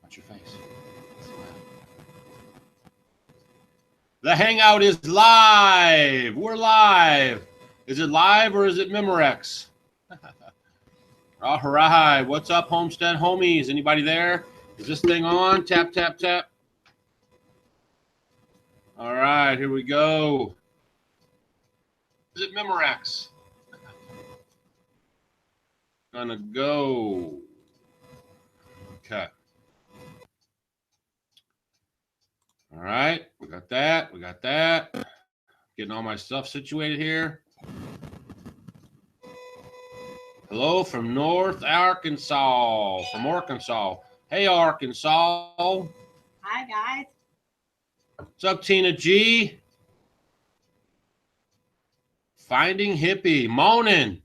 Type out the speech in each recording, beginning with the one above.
Watch your face. The Hangout is live. We're live. Is it live or is it Memorex? All right. What's up, Homestead homies? Anybody there? Is this thing on? Tap, tap, tap. All right. Here we go. Is it Memorex? Gonna go. Okay. All right. We got that. We got that. Getting all my stuff situated here. Hello from North Arkansas. From Arkansas. Hey, Arkansas. Hi, guys. What's up, Tina G? Finding Hippie. Moaning.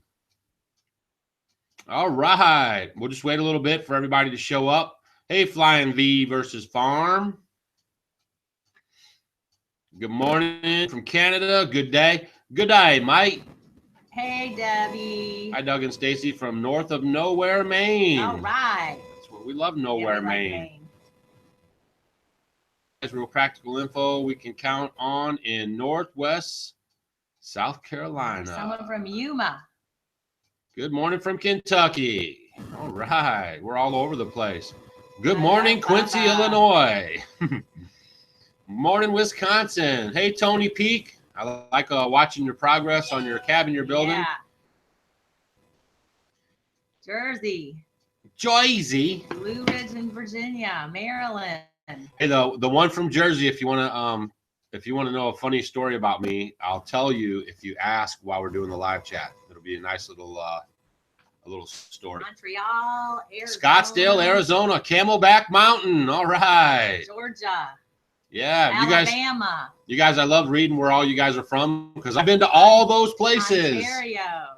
All right. We'll just wait a little bit for everybody to show up. Hey, Flying V versus Farm. Good morning from Canada. Good day. Good day, mate. Hey, Debbie. Hi, Doug and Stacy from north of Nowhere, Maine. All right. That's what we love, Nowhere, Yeah, Maine. Real practical info we can count on in Northwest South Carolina. Someone from Yuma. Good morning from Kentucky. All right. We're all over the place. Good morning, Quincy, Illinois. Morning, Wisconsin. Hey, Tony Peak. I like watching your progress on your cabin you're building. Yeah. Jersey. Jersey. Blue Ridge in Virginia. Maryland. Hey, the one from Jersey, if you want to know a funny story about me, I'll tell you if you ask while we're doing the live chat. It'll be a nice little story. Montreal, Arizona. Scottsdale, Arizona, Camelback Mountain. All right. Georgia. Yeah, Alabama. You guys, I love reading where all you guys are from because I've been to all those places. Ontario.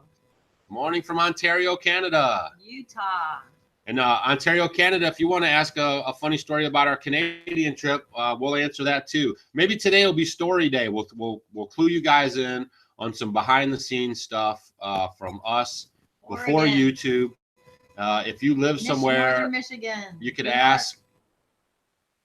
Morning from Ontario, Canada. Utah. And Ontario, Canada, if you want to ask a funny story about our Canadian trip, we'll answer that too. Maybe today will be story day. We'll clue you guys in on some behind the scenes stuff from us before YouTube. If you live somewhere, Michigan, you could ask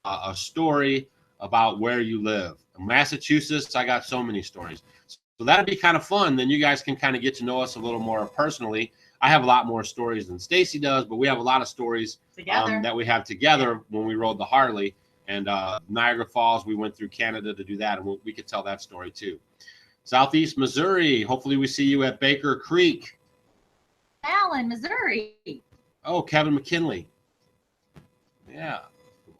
a story about where you live. In Massachusetts, I got so many stories. So that'd be kind of fun. Then you guys can kind of get to know us a little more personally. I have a lot more stories than Stacy does, but we have a lot of stories that we have together when we rode the Harley. And Niagara Falls, we went through Canada to do that, and we could tell that story too. Southeast Missouri, hopefully we see you at Baker Creek. Allen, Missouri. Oh, Kevin McKinley. Yeah.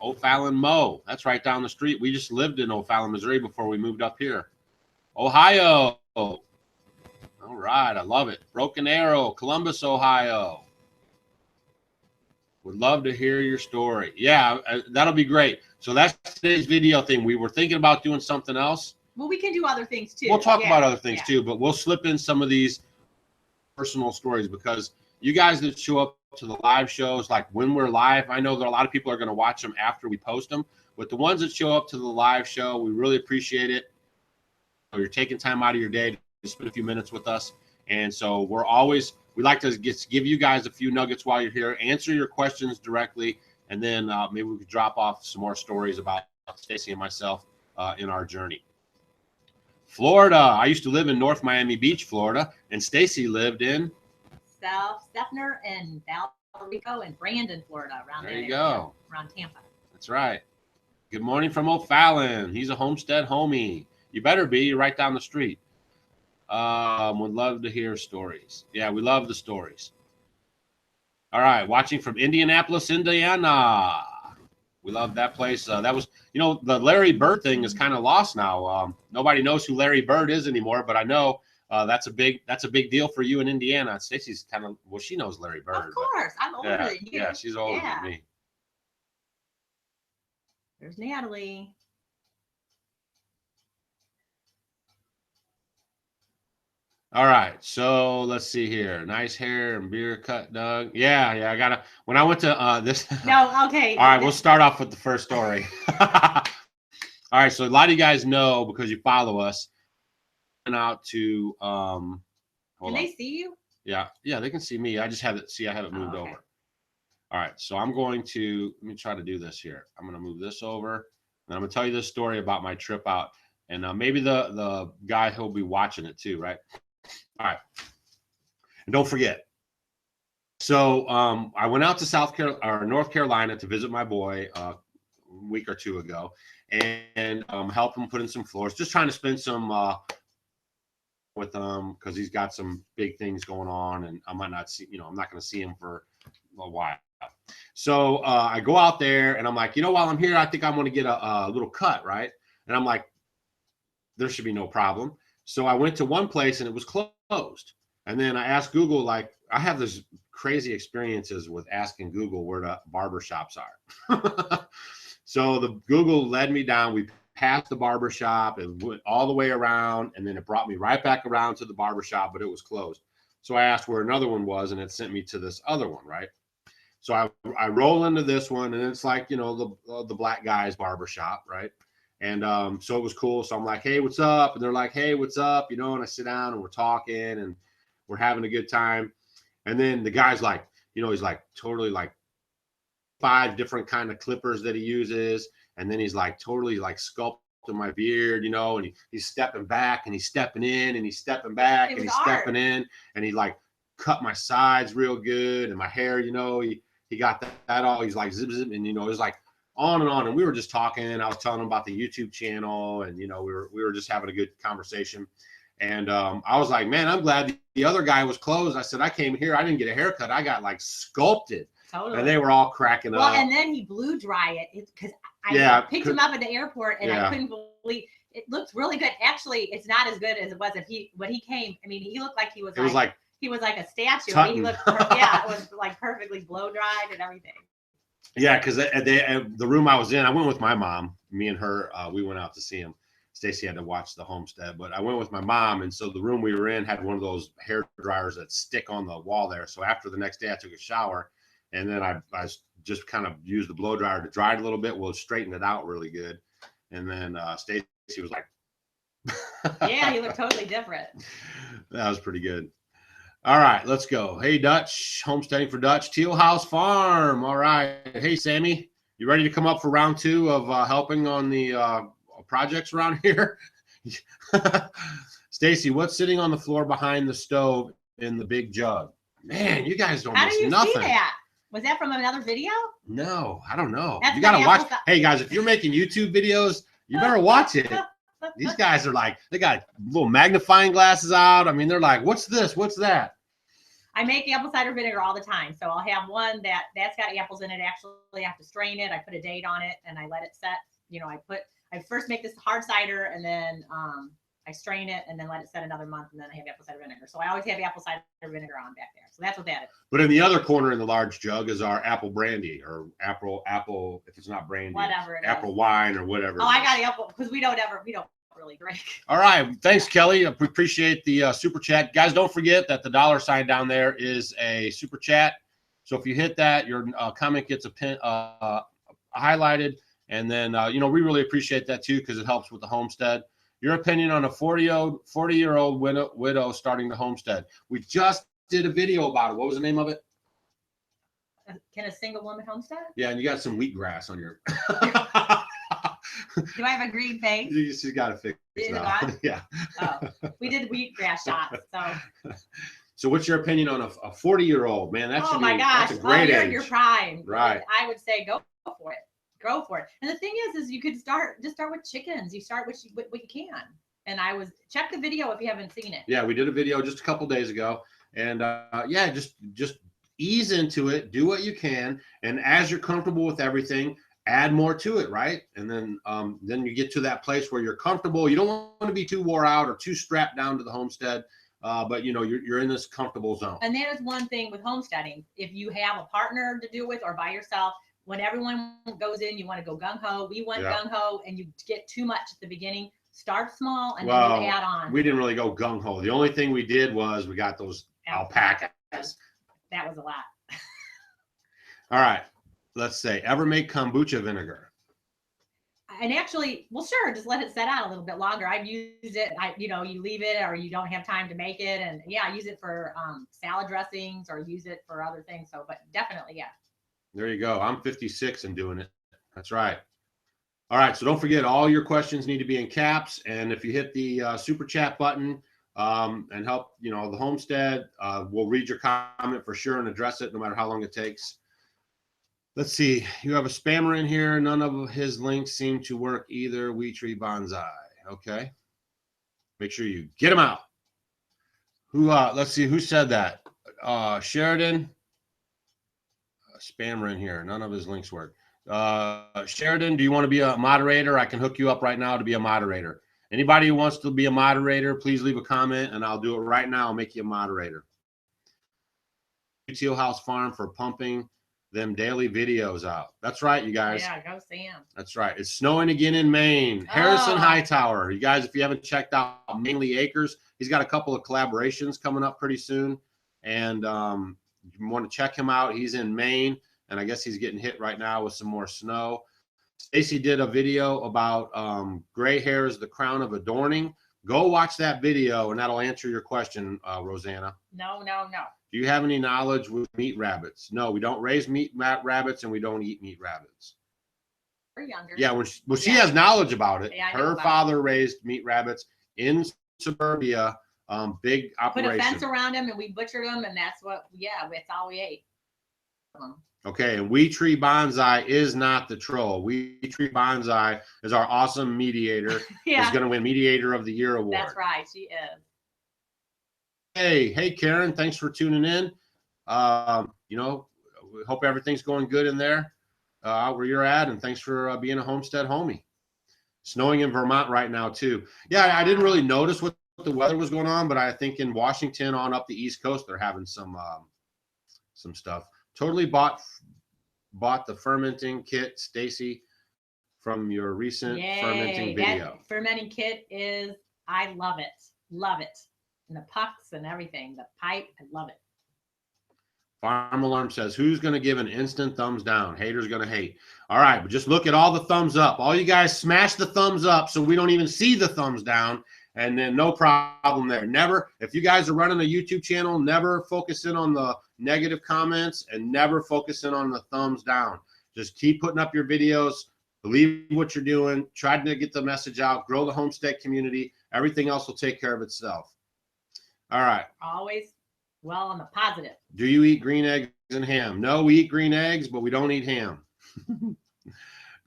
O'Fallon Mo. That's right down the street. We just lived in O'Fallon, Missouri before we moved up here. Ohio. All right. I love it. Broken Arrow, Columbus, Ohio. Would love to hear your story. Yeah, that'll be great. So that's today's video thing. We were thinking about doing something else. Well, we can do other things too. We'll talk about other things too, but we'll slip in some of these personal stories because you guys that show up to the live shows, like when we're live, I know that a lot of people are going to watch them after we post them, but the ones that show up to the live show, we really appreciate it. You're taking time out of your day to spend a few minutes with us. And so we like to give you guys a few nuggets while you're here, answer your questions directly, and then maybe we could drop off some more stories about Stacy and myself in our journey. Florida. I used to live in North Miami Beach, Florida, and Stacy lived in South Stepner and Valrico and Brandon, Florida. Around there you go. Around Tampa. That's right. Good morning from O'Fallon. He's a homestead homie. You better be. You're right down the street. Would love to hear stories. Yeah, we love the stories. All right. Watching from Indianapolis, Indiana. We love that place. That was, the Larry Bird thing is kind of lost now. Nobody knows who Larry Bird is anymore, but I know that's a big deal for you in Indiana. Stacy's kind of, well, she knows Larry Bird. Of course, I'm older than you. Yeah, she's older than me. There's Natalie. All right, so let's see here. Nice hair and beer cut, Doug. Yeah, I gotta. When I went to this. No, okay. All right, we'll start off with the first story. All right, so a lot of you guys know because you follow us. Went out to. Can they see you? Yeah, they can see me. I just have it. See, I have it moved over. All right, so I'm going to, let me try to do this here. I'm going to move this over, and I'm going to tell you this story about my trip out, and maybe the guy who'll be watching it too, right? All right, and don't forget. So I went out to North Carolina to visit my boy a week or two ago, and help him put in some floors. Just trying to spend some with him because he's got some big things going on, and I might not see, I'm not going to see him for a while. So I go out there, and I'm like, while I'm here, I think I'm going to get a little cut, right? And I'm like, there should be no problem. So I went to one place, and it was closed. And then I asked Google, like, I have this crazy experiences with asking Google where the barber shops are. So the Google led me down. We passed the barber shop and went all the way around, and then it brought me right back around to the barber shop, but it was closed. So I asked where another one was, and it sent me to this other one, right? So I roll into this one, and it's like, the black guy's barber shop, right? And so it was cool. So I'm like, hey, what's up? And they're like, hey, what's up? And I sit down, and we're talking, and we're having a good time. And then the guy's like, he's like totally like 5 different kind of clippers that he uses. And then he's like totally like sculpting my beard, and he's stepping back, and he's stepping in, and he's stepping back, and he's stepping in, and he like cut my sides real good. And my hair, he got that all, he's like zip, zip. And, it was like on and on. And we were just talking. I was telling him about the YouTube channel, and, we were just having a good conversation. And I was like, man, I'm glad the other guy was closed. I said, I came here, I didn't get a haircut. I got like sculpted. Totally. And they were all cracking up. Well, and then he blew dry it because I picked him up at the airport, and I couldn't believe it looked really good. Actually, it's not as good as it was when he came. I mean, he looked like he was he was like a statue. I mean, he looked, it was like perfectly blow dried and everything. Yeah, because the room I was in, I went with my mom. Me and her, we went out to see him. Stacy had to watch the homestead, but I went with my mom, and so the room we were in had one of those hair dryers that stick on the wall there. So after the next day, I took a shower, and then I just kind of used the blow dryer to dry it a little bit. Well, it straightened it out really good. And then Stacy was like, yeah, he looked totally different. That was pretty good. All right, let's go. Hey, Dutch, homesteading for Dutch, Teal House Farm. All right. Hey, Sammy, you ready to come up for round 2 of helping on the projects around here? Stacy, what's sitting on the floor behind the stove in the big jug? Man, you guys don't miss nothing. How do you see that? Was that from another video? No, I don't know. You got to watch. Hey, guys, if you're making YouTube videos, you better watch it. These guys are like, they got little magnifying glasses out. I mean, they're like, what's this? What's that? I make apple cider vinegar all the time. So I'll have one that's got apples in it. Actually, I have to strain it. I put a date on it, and I let it set. I first make this hard cider, and then I strain it, and then let it set another month, and then I have apple cider vinegar. So I always have apple cider vinegar on back there. So that's what that is. But in the other corner in the large jug is our apple brandy, or apple if it's not brandy, whatever it apple is. Wine or whatever. Oh, I got apple because we don't really drink. All right, thanks, Kelly. We appreciate the super chat, guys. Don't forget that the $ down there is a super chat. So if you hit that, your comment gets a pin highlighted, and then we really appreciate that too because it helps with the homestead. Your opinion on a 40-year-old widow starting the homestead. We just did a video about it. What was the name of it? Can a single woman homestead? Yeah, and you got some wheatgrass on your. Do I have a green face? You just got to fix it out. Yeah. Oh, we did wheatgrass shots. So what's your opinion on a 40-year-old? Man, that's that's a great age. Your prime. Right. I would say go for it. Go for it. And the thing is you could start with chickens. You start with what you can. And check the video if you haven't seen it. Yeah, we did a video just a couple days ago. And just ease into it, do what you can. And as you're comfortable with everything, add more to it, right? And then you get to that place where you're comfortable. You don't want to be too wore out or too strapped down to the homestead. But you're in this comfortable zone. And that is one thing with homesteading. If you have a partner to do with or by yourself, when everyone goes in, you want to go gung-ho. We went gung-ho, and you get too much at the beginning. Start small, and then you add on. We didn't really go gung-ho. The only thing we did was we got those alpacas. That was a lot. All right. Let's say, ever make kombucha vinegar? And actually, well, sure, just let it set out a little bit longer. I've used it. You leave it, or you don't have time to make it, and I use it for salad dressings, or use it for other things. So, but definitely, yeah. There you go. I'm 56 and doing it. That's right. All right. So don't forget, all your questions need to be in caps. And if you hit the super chat button and help, the homestead, we'll read your comment for sure and address it no matter how long it takes. Let's see. You have a spammer in here. None of his links seem to work either. We Tree Bonsai. Okay. Make sure you get him out. Let's see. Who said that? Sheridan. Spammer in here. None of his links work. Sheridan, do you want to be a moderator? I can hook you up right now to be a moderator. Anybody who wants to be a moderator, please leave a comment and I'll do it right now. I'll make you a moderator. Teal House Farm for pumping them daily videos out. That's right, you guys. Yeah, go Sam. That's right. It's snowing again in Maine. Harrison Hightower. You guys, if you haven't checked out Mainly Acres, he's got a couple of collaborations coming up pretty soon. And you want to check him out. He's in Maine, and I guess he's getting hit right now with some more snow. Stacy did a video about gray hair is the crown of adorning. Go watch that video, and that'll answer your question, Rosanna. No. Do you have any knowledge with meat rabbits? No, we don't raise meat rabbits, and we don't eat meat rabbits. We're younger. Yeah, she has knowledge about it. Yeah, her father raised meat rabbits in suburbia. Big operation. Put a fence around them and we butchered them, and that's all we ate. Okay, and We Tree Bonsai is not the troll. We Tree Bonsai is our awesome mediator. Yeah. Is going to win Mediator of the Year award. That's right, she is. Hey, Karen, thanks for tuning in. We hope everything's going good in there where you're at, and thanks for being a homestead homie. Snowing in Vermont right now too. Yeah, I didn't really notice what the weather was going on, but I think in Washington on up the East Coast they're having some stuff. Totally bought the fermenting kit, Stacy, from your recent fermenting video. That fermenting kit is, I love it, and the pucks and everything, the pipe, I love it. Farm Alarm says, who's going to give an instant thumbs down? Haters going to hate. All right, but just look at all the thumbs up. All you guys smash the thumbs up so we don't even see the thumbs down. And then no problem there. Never, if you guys are running a YouTube channel, never focus in on the negative comments and never focus in on the thumbs down. Just keep putting up your videos. Believe what you're doing. Try to get the message out. Grow the homestead community. Everything else will take care of itself. All right. Always well on the positive. Do you eat green eggs and ham? No, we eat green eggs, but we don't eat ham.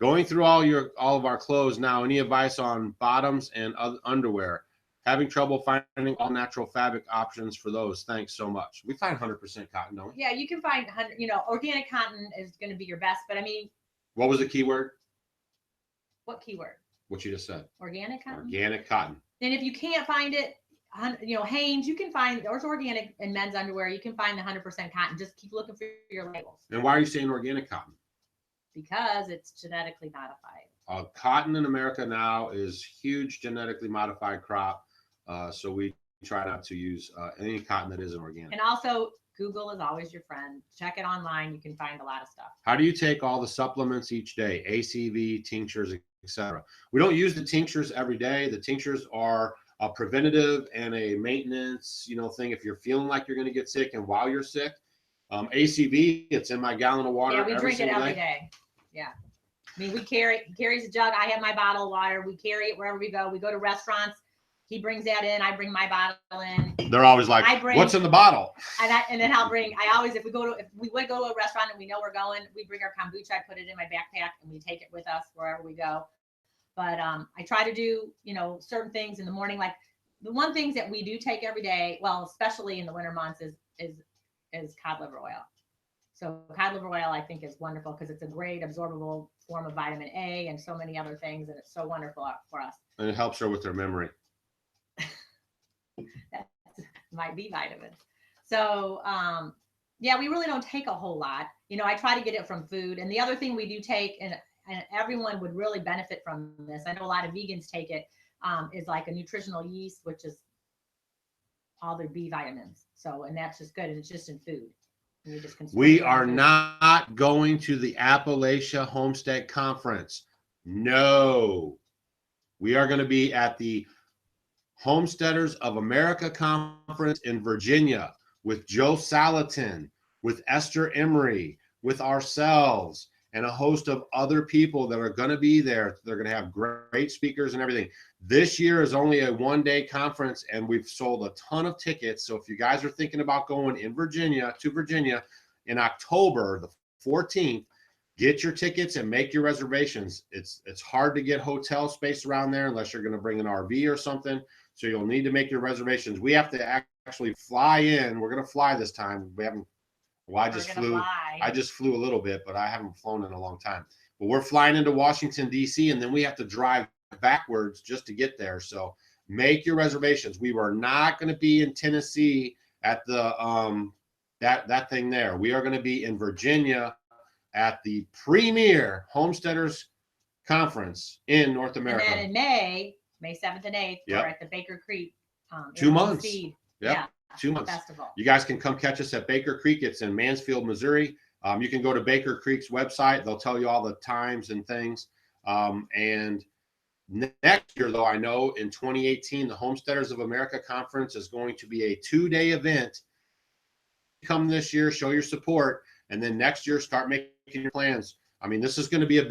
Going through all of our clothes now, any advice on bottoms and underwear? Having trouble finding all natural fabric options for those. Thanks so much. We find 100% cotton, don't we? Yeah, you can find, organic cotton is going to be your best, but I mean. What was the keyword? What keyword? What you just said. Organic cotton? Organic cotton. And if you can't find it, Hanes, you can find, there's organic in men's underwear. You can find the 100% cotton. Just keep looking for your labels. And why are you saying organic cotton? Because it's genetically modified. Cotton in America now is huge genetically modified crop. So we try not to use any cotton that isn't organic. And also, Google is always your friend. Check it online. You can find a lot of stuff. How do you take all the supplements each day? ACV, tinctures, etc. We don't use the tinctures every day. The tinctures are a preventative and a maintenance, thing. If you're feeling like you're going to get sick and while you're sick, ACV, it's in my gallon of water. Yeah, we drink it every day. Yeah. I mean, he carries a jug. I have my bottle of water. We carry it wherever we go. We go to restaurants. He brings that in. I bring my bottle in. They're always like, what's in the bottle? And then if we would go to a restaurant and we know we're going, we bring our kombucha. I put it in my backpack and we take it with us wherever we go. But I try to do, certain things in the morning. Like the one things that we do take every day, well, especially in the winter months is cod liver oil. So cod liver oil, I think, is wonderful because it's a great absorbable form of vitamin A and so many other things. And it's so wonderful for us. And it helps her with her memory. That might be vitamins. So, yeah, we really don't take a whole lot. I try to get it from food. And the other thing we do take, and everyone would really benefit from this, I know a lot of vegans take it, is like a nutritional yeast, which is all their B vitamins. So, and that's just good. And it's just in food. We are not going to the Appalachia Homestead Conference. No. We are going to be at the Homesteaders of America Conference in Virginia with Joe Salatin, with Esther Emery, with ourselves and a host of other people that are going to be there. They're going to have great speakers and everything. This year is only a one-day conference, and we've sold a ton of tickets. So if you guys are thinking about going to Virginia in October the 14th, get your tickets and make your reservations. It's hard to get hotel space around there unless you're going to bring an RV or something. So you'll need to make your reservations. We have to actually fly in. We're going to fly this time. We haven't. Well, I just flew a little bit, but I haven't flown in a long time. But we're flying into Washington, D.C., and then we have to drive backwards just to get there. So make your reservations. We were not going to be in Tennessee at the that thing there. We are going to be in Virginia at the premier Homesteaders Conference in North America. And then in May 7th and 8th, we're at the Baker Creek. 2 months. Yeah. 2 months. Festival. You guys can come catch us at Baker Creek. It's in Mansfield, Missouri. You can go to Baker Creek's website. They'll tell you all the times and things. And next year, though, I know in 2018, the Homesteaders of America Conference is going to be a 2-day event. Come this year, show your support, and then next year start making your plans. I mean, this is going to be a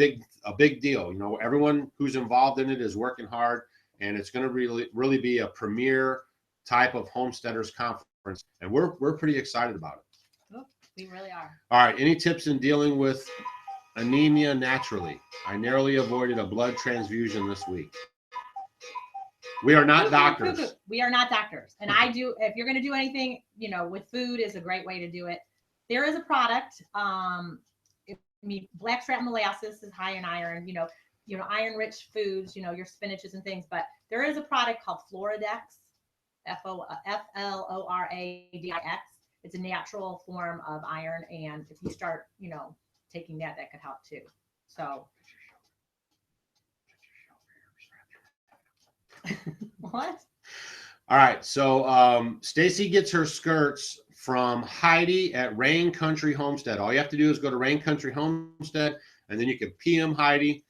big deal. You know, everyone who's involved in it is working hard, and it's going to really be a premier type of Homesteaders Conference, and we're pretty excited about it. Oh, we really are. All right, any tips in dealing with anemia naturally? I narrowly avoided a blood transfusion this week. We are not doctors. We are not doctors. And if you're going to do anything, you know, with food is a great way to do it. There is a product, blackstrap molasses is high in iron, you know, iron-rich foods, you know, your spinaches and things, but there is a product called Floradix, Floradix. It's a natural form of iron, and if you start, you know, taking that could help too. So what? All right, so Stacy gets her skirts from Heidi at Rain Country Homestead. All you have to do is go to Rain Country Homestead, and then you can PM Heidi.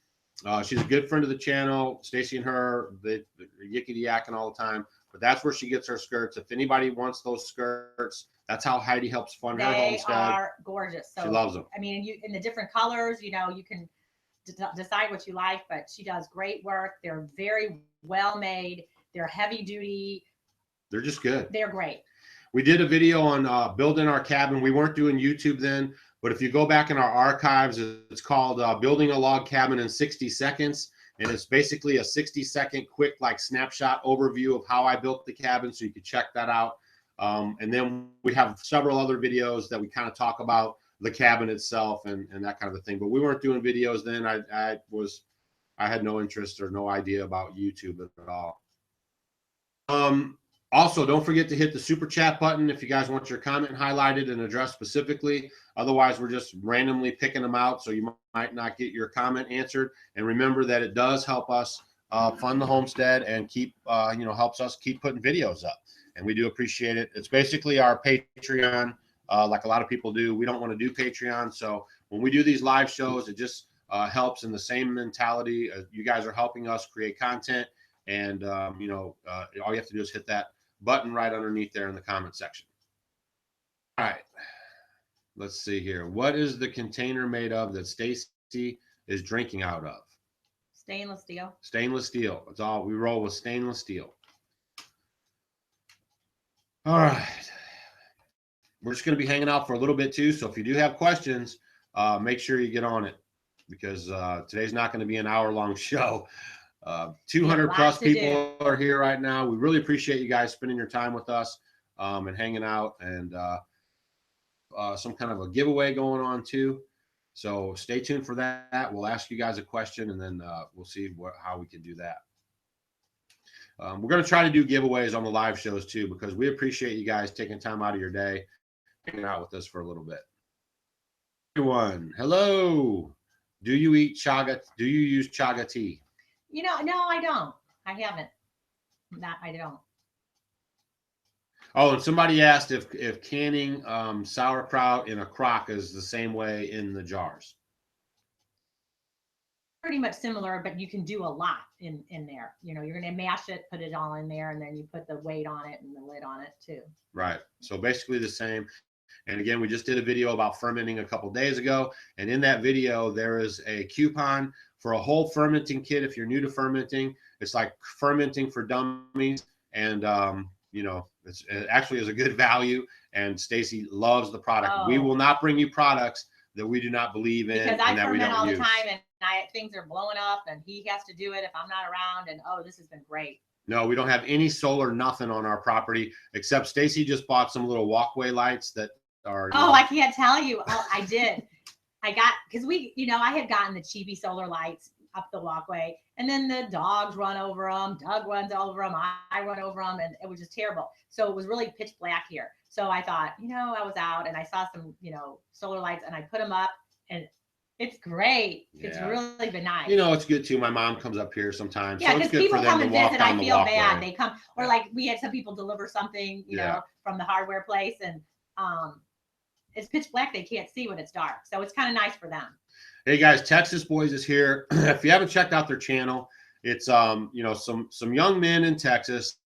She's a good friend of the channel. Stacy and her, they're yickety-yakking all the time, but that's where she gets her skirts. If anybody wants those skirts, that's how Heidi helps fund her homestead. They are gorgeous. So, she loves them. I mean, in the different colors, you know, you can decide what you like, but she does great work. They're very well made. They're heavy duty. They're just good. They're great. We did a video on building our cabin. We weren't doing YouTube then, but if you go back in our archives, it's called Building a Log Cabin in 60 Seconds. And it's basically a 60-second quick like snapshot overview of how I built the cabin. So you can check that out. And then we have several other videos that we kind of talk about the cabin itself and that kind of a thing. But we weren't doing videos then. I had no interest or no idea about YouTube at all. Also, don't forget to hit the super chat button if you guys want your comment highlighted and addressed specifically. Otherwise, we're just randomly picking them out, so you might not get your comment answered. And remember that it does help us fund the homestead and keep, helps us keep putting videos up. And we do appreciate it. It's basically our Patreon, like a lot of people do. We don't want to do Patreon, so when we do these live shows, it just helps in the same mentality. You guys are helping us create content, and all you have to do is hit that button right underneath there in the comment section. All right, let's see here. What is the container made of that Stacy is drinking out of? Stainless steel. Stainless steel. It's all we roll with, stainless steel. All right, we're just going to be hanging out for a little bit too. So if you do have questions, make sure you get on it, because today's not going to be an hour-long show. 200 plus people are here right now. We really appreciate you guys spending your time with us and hanging out, and some kind of a giveaway going on too. So stay tuned for that. We'll ask you guys a question, and then we'll see how we can do that. We're going to try to do giveaways on the live shows too, because we appreciate you guys taking time out of your day, hanging out with us for a little bit. Everyone, hello. Do you eat chaga? Do you use chaga tea? You know, no, I don't. I haven't. I don't. Oh, and somebody asked if canning sauerkraut in a crock is the same way in the jars. Pretty much similar, but you can do a lot in there. You know, you're going to mash it, put it all in there, and then you put the weight on it and the lid on it too. Right. So basically the same. And again, we just did a video about fermenting a couple days ago. And in that video, there is a coupon for a whole fermenting kit. If you're new to fermenting, it's like fermenting for dummies. And, you know, it actually is a good value. And Stacy loves the product. Oh. We will not bring you products that we do not believe in because and I that we ferment don't all use. the time, and things are blowing up, and he has to do it if I'm not around. And oh, this has been great. No, we don't have any solar nothing on our property, except Stacy just bought some little walkway lights that are. Oh, I can't tell you. Oh, I did. I got, because we, you know, I had gotten the cheapy solar lights up the walkway, and then the dogs run over them. Doug runs over them. I run over them, and it was just terrible. So it was really pitch black here. So I thought, you know, I was out and I saw some, you know, solar lights, and I put them up, and it's great. Yeah. It's really been nice. You know, it's good too. My mom comes up here sometimes. Yeah, because so people come and visit. I feel bad. They come, or like we had some people deliver something, you know, from the hardware place, and it's pitch black. They can't see when it's dark. So it's kind of nice for them. Hey guys, Texas Boys is here. If you haven't checked out their channel, it's you know, some young men in Texas,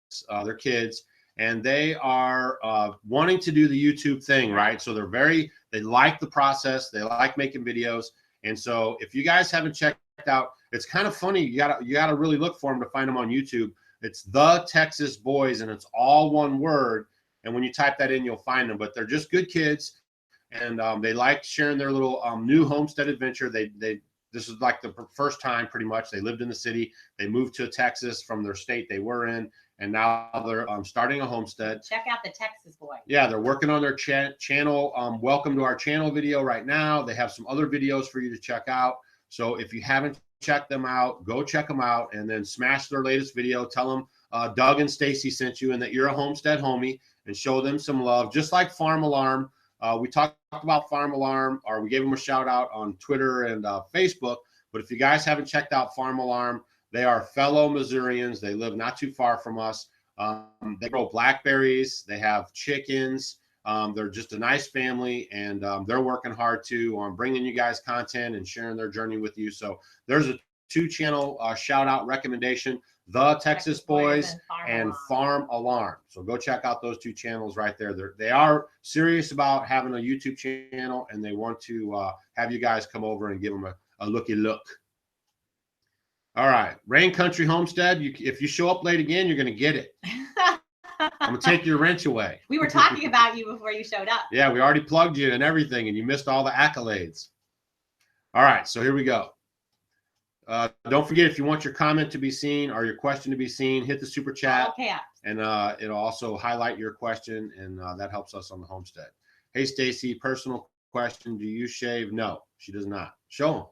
they're kids, and they are wanting to do the YouTube thing, right? So they like the process, they like making videos, and so if you guys haven't checked out, it's kind of funny. You gotta really look for them to find them on YouTube. It's the Texas Boys, and it's all one word. And when you type that in, you'll find them. But they're just good kids. And they like sharing their little new homestead adventure. This is like the first time, pretty much. They lived in the city. They moved to Texas from their state they were in, and now they're starting a homestead. Check out the Texas Boy. Yeah, they're working on their channel. Welcome to our channel video right now. They have some other videos for you to check out. So if you haven't checked them out, go check them out, and then smash their latest video. Tell them Doug and Stacy sent you and that you're a homestead homie, and show them some love, just like Farm Alarm. We talked about Farm Alarm, or we gave them a shout out on Twitter and Facebook. But if you guys haven't checked out Farm Alarm, they are fellow Missourians. They live not too far from us. They grow blackberries. They have chickens. They're just a nice family, and they're working hard too on bringing you guys content and sharing their journey with you. So there's a 2-channel shout out recommendation. The Texas Boys and Farm Alarm. So go check out those 2 channels right there. They are serious about having a YouTube channel, and they want to have you guys come over and give them a looky look. All right, Rain Country Homestead. If you show up late again, you're going to get it. I'm going to take your wrench away. We were talking about you before you showed up. Yeah, we already plugged you and everything, and you missed all the accolades. All right, so here we go. Don't forget, if you want your comment to be seen or your question to be seen, hit the super chat, and it'll also highlight your question, and that helps us on the homestead. Hey, Stacy, personal question: do you shave? No, she does not. Show them.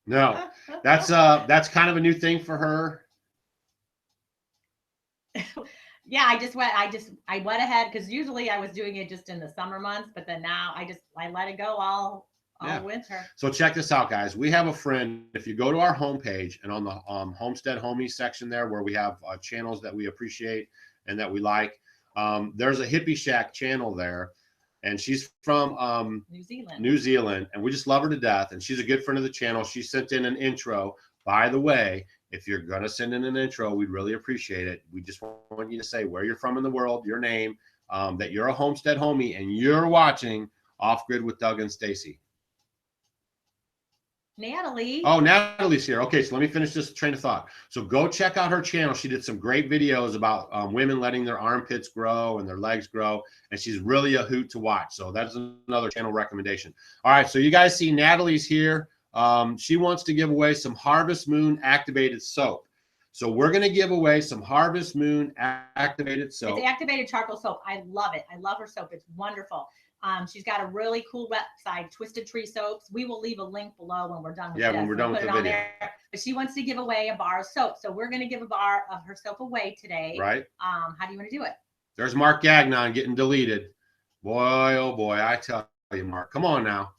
No, that's kind of a new thing for her. Yeah, I went ahead, because usually I was doing it just in the summer months, but then now I let it go all winter. So check this out, guys. We have a friend. If you go to our homepage and on the Homestead Homie section there, where we have channels that we appreciate and that we like, there's a Hippie Shack channel there, and she's from New Zealand, and we just love her to death. And she's a good friend of the channel. She sent in an intro. By the way, if you're gonna send in an intro, we'd really appreciate it. We just want you to say where you're from in the world, your name, that you're a homestead homie, and you're watching Off Grid with Doug and Stacy. Natalie. Oh, Natalie's here. Okay, so let me finish this train of thought. So go check out her channel. She did some great videos about women letting their armpits grow and their legs grow, and she's really a hoot to watch. So that's another channel recommendation. All right, so you guys see Natalie's here. She wants to give away some Harvest Moon activated soap. So we're going to give away some Harvest Moon activated soap. It's activated charcoal soap. I love it. I love her soap. It's wonderful. She's got a really cool website, Twisted Tree Soaps. We will leave a link below when we're done with this. Yeah, when we're done with the video. There. But she wants to give away a bar of soap. So we're going to give a bar of her soap away today. Right. How do you want to do it? There's Mark Gagnon getting deleted. Boy, oh boy, I tell you, Mark. Come on now.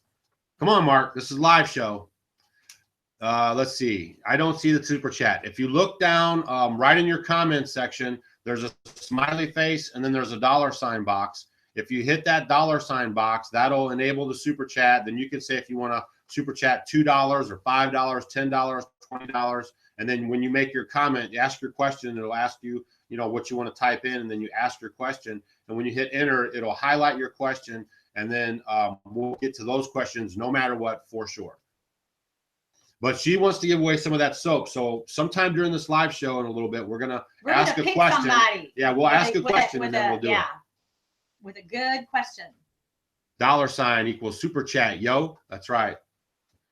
Come on, Mark. This is a live show. Let's see. I don't see the super chat. If you look down right in your comments section, there's a smiley face, and then there's a $ box. If you hit that $ box, that'll enable the super chat. Then you can say if you want to super chat $2 or $5, $10, $20. And then when you make your comment, you ask your question, it'll ask you you know, what you want to type in, and then you ask your question. And when you hit enter, it'll highlight your question, and then we'll get to those questions no matter what, for sure. But she wants to give away some of that soap. So sometime during this live show in a little bit, we're gonna ask a question. Somebody yeah, we'll ask a question and then we'll do it. With a good question. $ equals super chat, yo. That's right.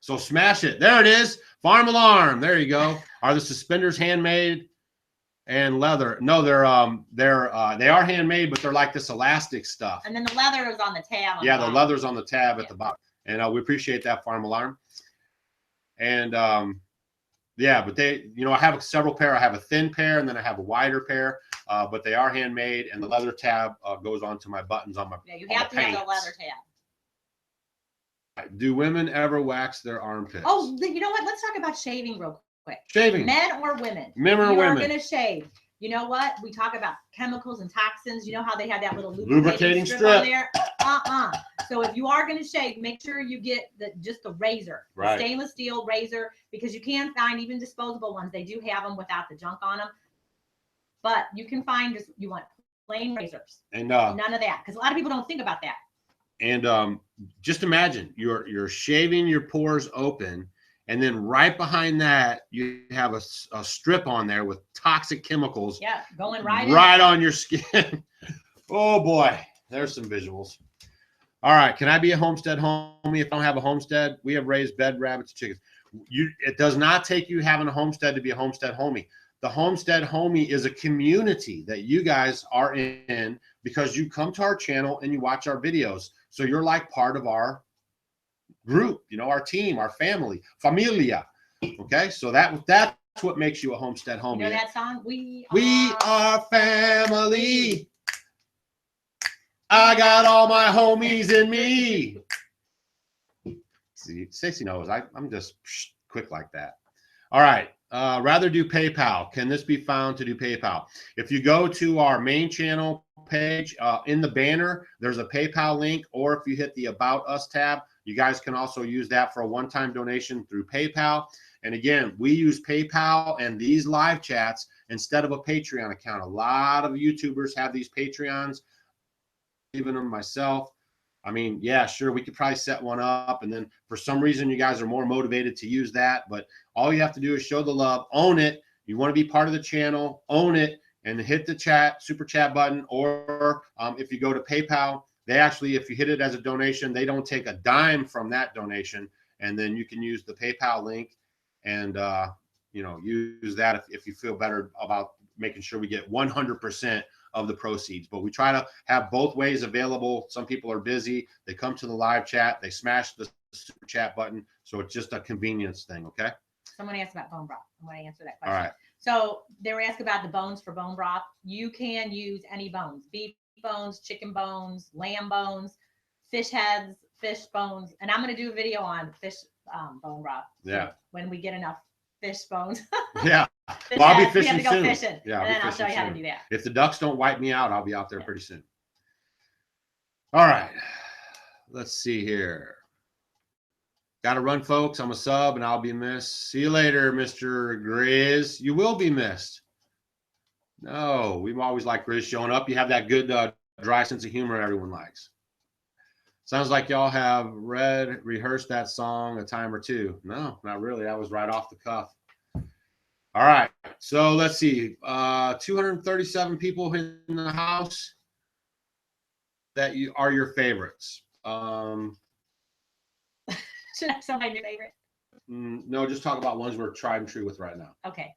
So smash it. There it is. Farm alarm. There you go. Are the suspenders handmade and leather? No, they are handmade, but they're like this elastic stuff. And then the leather is on the tab. Yeah, the leather's on the tab at the bottom. And we appreciate that, Farm Alarm. And yeah, but they, you know, I have several pair. I have a thin pair and then I have a wider pair, but they are handmade, and the leather tab goes onto my buttons on my. Yeah, you have to have the leather tab. Do women ever wax their armpits? Oh, you know what? Let's talk about shaving real quick. Shaving. Men or women? Men or women. You're going to shave. You know what? We talk about chemicals and toxins. You know how they have that little lubricating strip on there? So if you are going to shave, make sure you get just the razor, right. The stainless steel razor, because you can find even disposable ones. They do have them without the junk on them. But you can find just, you want plain razors. And none of that, because a lot of people don't think about that. And just imagine you're shaving your pores open, and then right behind that you have a strip on there with toxic chemicals. Yeah, going right on your skin. Oh boy, there's some visuals. All right, can I be a homestead homie if I don't have a homestead? We have raised bed rabbits, chickens. It does not take you having a homestead to be a homestead homie. The homestead homie is a community that you guys are in because you come to our channel and you watch our videos. So you're like part of our group, you know, our team, our family, familia. Okay, so that's what makes you a homestead homie. You know that song? We are family. I got all my homies in me. See, Stacey knows I'm just quick like that. All right. Rather do PayPal. Can this be found to do PayPal? If you go to our main channel page, in the banner, there's a PayPal link, or if you hit the About Us tab, you guys can also use that for a one-time donation through PayPal. And again, we use PayPal and these live chats instead of a Patreon account. A lot of YouTubers have these Patreons, even them myself. I mean, yeah, sure, we could probably set one up, and then for some reason you guys are more motivated to use that, but all you have to do is show the love, own it. You want to be part of the channel, own it, and hit the super chat button. Or if you go to PayPal, they actually, if you hit it as a donation, they don't take a dime from that donation, and then you can use the PayPal link and you know, use that if you feel better about making sure we get 100% of the proceeds. But we try to have both ways available. Some people are busy, they come to the live chat, they smash the super chat button, so it's just a convenience thing. Okay, someone asked about bone broth. I'm going to answer that question. All right, so they were asking about the bones for bone broth. You can use any bones: beef bones, chicken bones, lamb bones, fish heads, fish bones. And I'm going to do a video on fish bone broth. Yeah, when we get enough fish bones. Yeah. Well, I'll be fishing soon. Yeah, and then I'll show you how to do that. If the ducks don't wipe me out, I'll be out there pretty soon. All right. Let's see here. Got to run, folks. I'm a sub, and I'll be missed. See you later, Mr. Grizz. You will be missed. No, we've always liked Grizz showing up. You have that good, dry sense of humor everyone likes. Sounds like y'all have rehearsed that song a time or two. No, not really. That was right off the cuff. All right, so let's see. 237 people in the house that are your favorites. Should I say my favorite? No, just talk about ones we're tried and true with right now. Okay.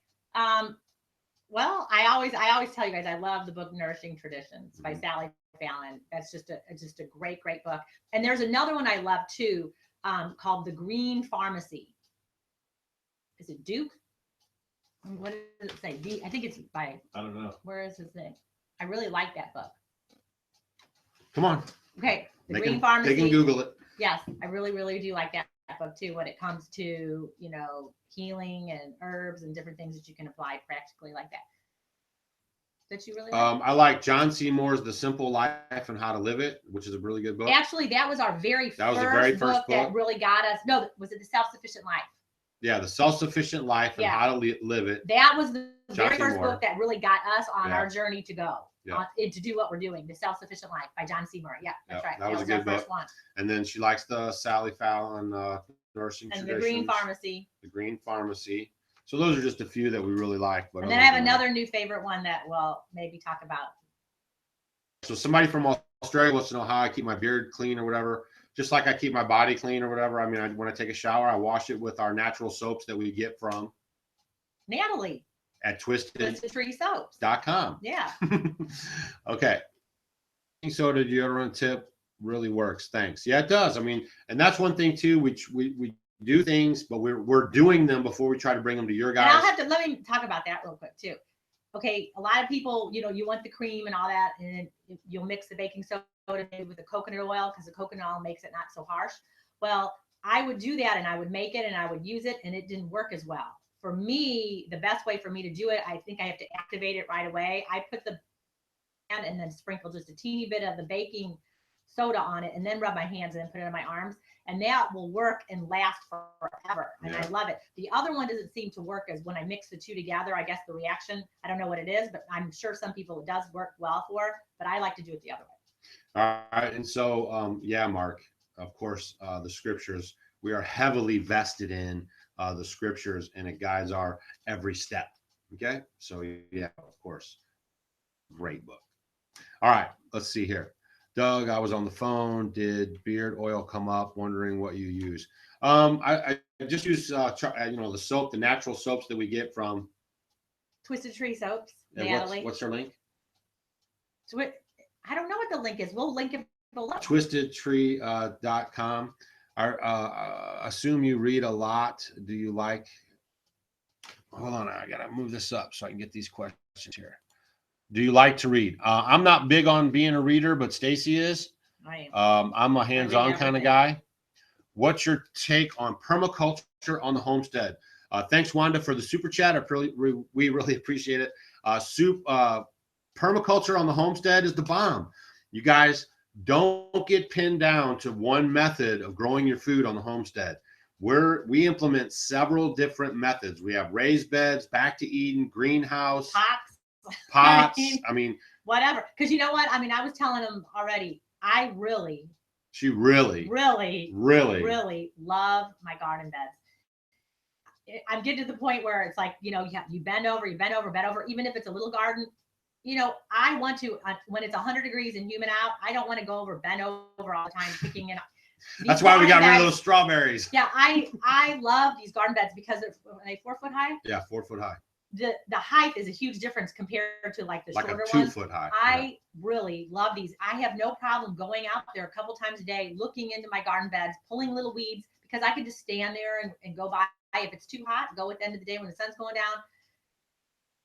Well, I always tell you guys I love the book Nourishing Traditions by Sally Fallon. That's just a great book. And there's another one I love too, called The Green Pharmacy. Is it Duke? What does it say? I think it's by. I don't know. Where is his name? I really like that book. Come on. Okay, The Green Pharmacy. They can Google it. Yes, I really do like that book too. When it comes to, you know, healing and herbs and different things that you can apply practically like that. That you really like? I like John Seymour's The Simple Life and How to Live It, which is a really good book. Actually, that was our very first book that really got us. No, was it The Self-Sufficient Life? Yeah, The Self-Sufficient Life and How to Live It. That was the very Chelsea first Moore. book that really got us on our journey to go. Yeah. To do what we're doing, The Self-Sufficient Life by John Seymour. Yeah, that's right. That was a good book. First one. And then she likes the Sally Fallon Nursing and Traditions. The Green Pharmacy. The Green Pharmacy. So those are just a few that we really like. But and then I have another new favorite one that we'll maybe talk about. So somebody from Australia wants to know how I keep my beard clean or whatever. Just like I keep my body clean or whatever. I mean, when I take a shower, I wash it with our natural soaps that we get from Natalie at twistedtreesoaps.com. Yeah. Okay. Soda deodorant tip really works. Thanks. Yeah, it does. I mean, and that's one thing too. We do things, but we're doing them before we try to bring them to your guys. And let me talk about that real quick too. Okay, a lot of people, you want the cream and all that, and you'll mix the baking soda with the coconut oil because the coconut oil makes it not so harsh. Well, I would do that and I would make it and I would use it and it didn't work as well. For me, the best way for me to do it, I think I have to activate it right away. I put the and then sprinkle just a teeny bit of the baking soda on it and then rub my hands and then put it on my arms. And that will work and last forever. And I love it. The other one doesn't seem to work as when I mix the two together. I guess the reaction, I don't know what it is, but I'm sure some people it does work well for, but I like to do it the other way. All right. And so, yeah, Mark, of course, the scriptures, we are heavily vested in the scriptures and it guides our every step. Okay. So yeah, of course, great book. All right. Let's see here. Doug, I was on the phone. Did beard oil come up? Wondering what you use. I just use, the soap, the natural soaps that we get from Twisted Tree Soaps. Natalie. What's their link? I don't know what the link is. We'll link it below. Twistedtree.com. I assume you read a lot. Do you like? Hold on, I gotta move this up so I can get these questions here. Do you like to read? I'm not big on being a reader, but Stacy is. I am. I'm a hands-on kind of guy. What's your take on permaculture on the homestead? Thanks, Wanda, for the super chat. We really appreciate it. Permaculture on the homestead is the bomb. You guys don't get pinned down to one method of growing your food on the homestead. We implement several different methods. We have raised beds, back to Eden, greenhouse, pots. I mean, whatever. Because you know what? I mean, I was telling them already. She really love my garden beds. I'm getting to the point where it's like, you bend over, bend over, even if it's a little garden. I want to, when it's 100 degrees and humid out, I don't want to go bend over all the time picking it up. That's why we got rid of those strawberries. Yeah, I love these garden beds because they're 4 foot high. Yeah, 4 foot high. The height is a huge difference compared to like the shorter a 2 ones. foot high. I really love these. I have no problem going out there a couple times a day, looking into my garden beds, pulling little weeds, because I could just stand there and go by. If it's too hot, go at the end of the day when the sun's going down.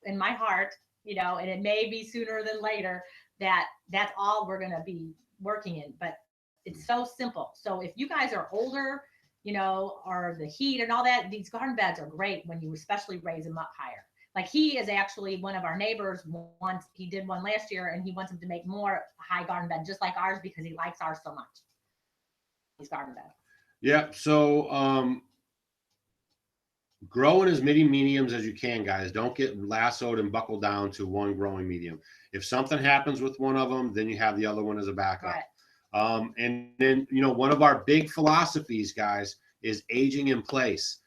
In my heart, and it may be sooner than later that's all we're going to be working in, but it's so simple. So if you guys are older, or the heat and all that, these garden beds are great when you especially raise them up higher. Like he is actually one of our neighbors. Once he did one last year and he wants him to make more high garden bed, just like ours, because he likes ours so much. His garden bed. Yeah. So, grow in as many mediums as you can, guys. Don't get lassoed and buckled down to one growing medium. If something happens with one of them, then you have the other one as a backup. Right. And then, one of our big philosophies, guys, is aging in place.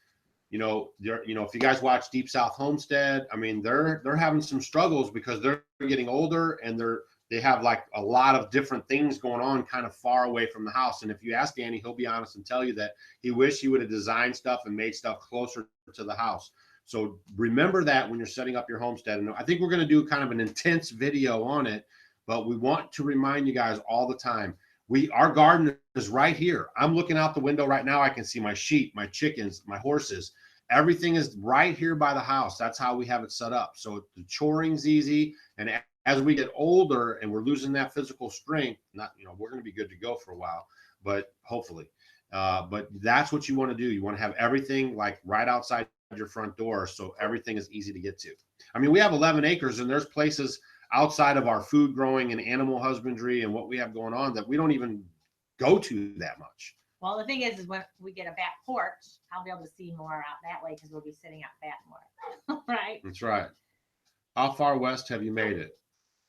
If you guys watch Deep South Homestead, I mean, they're having some struggles because they're getting older and they have like a lot of different things going on kind of far away from the house. And if you ask Danny, he'll be honest and tell you that he wished he would have designed stuff and made stuff closer to the house. So remember that when you're setting up your homestead. And I think we're going to do kind of an intense video on it, but we want to remind you guys all the time. Our garden is right here. I'm looking out the window right now. I can see my sheep, my chickens, my horses. Everything is right here by the house. That's how we have it set up. So the choring's easy. And as we get older and we're losing that physical strength, we're going to be good to go for a while, but hopefully. But that's what you want to do. You want to have everything like right outside your front door, so everything is easy to get to. I mean, we have 11 acres and there's places outside of our food growing and animal husbandry and what we have going on that we don't even go to that much. Well, the thing is when we get a back porch, I'll be able to see more out that way because we'll be sitting out back more. Right. That's right. How far west have you made it?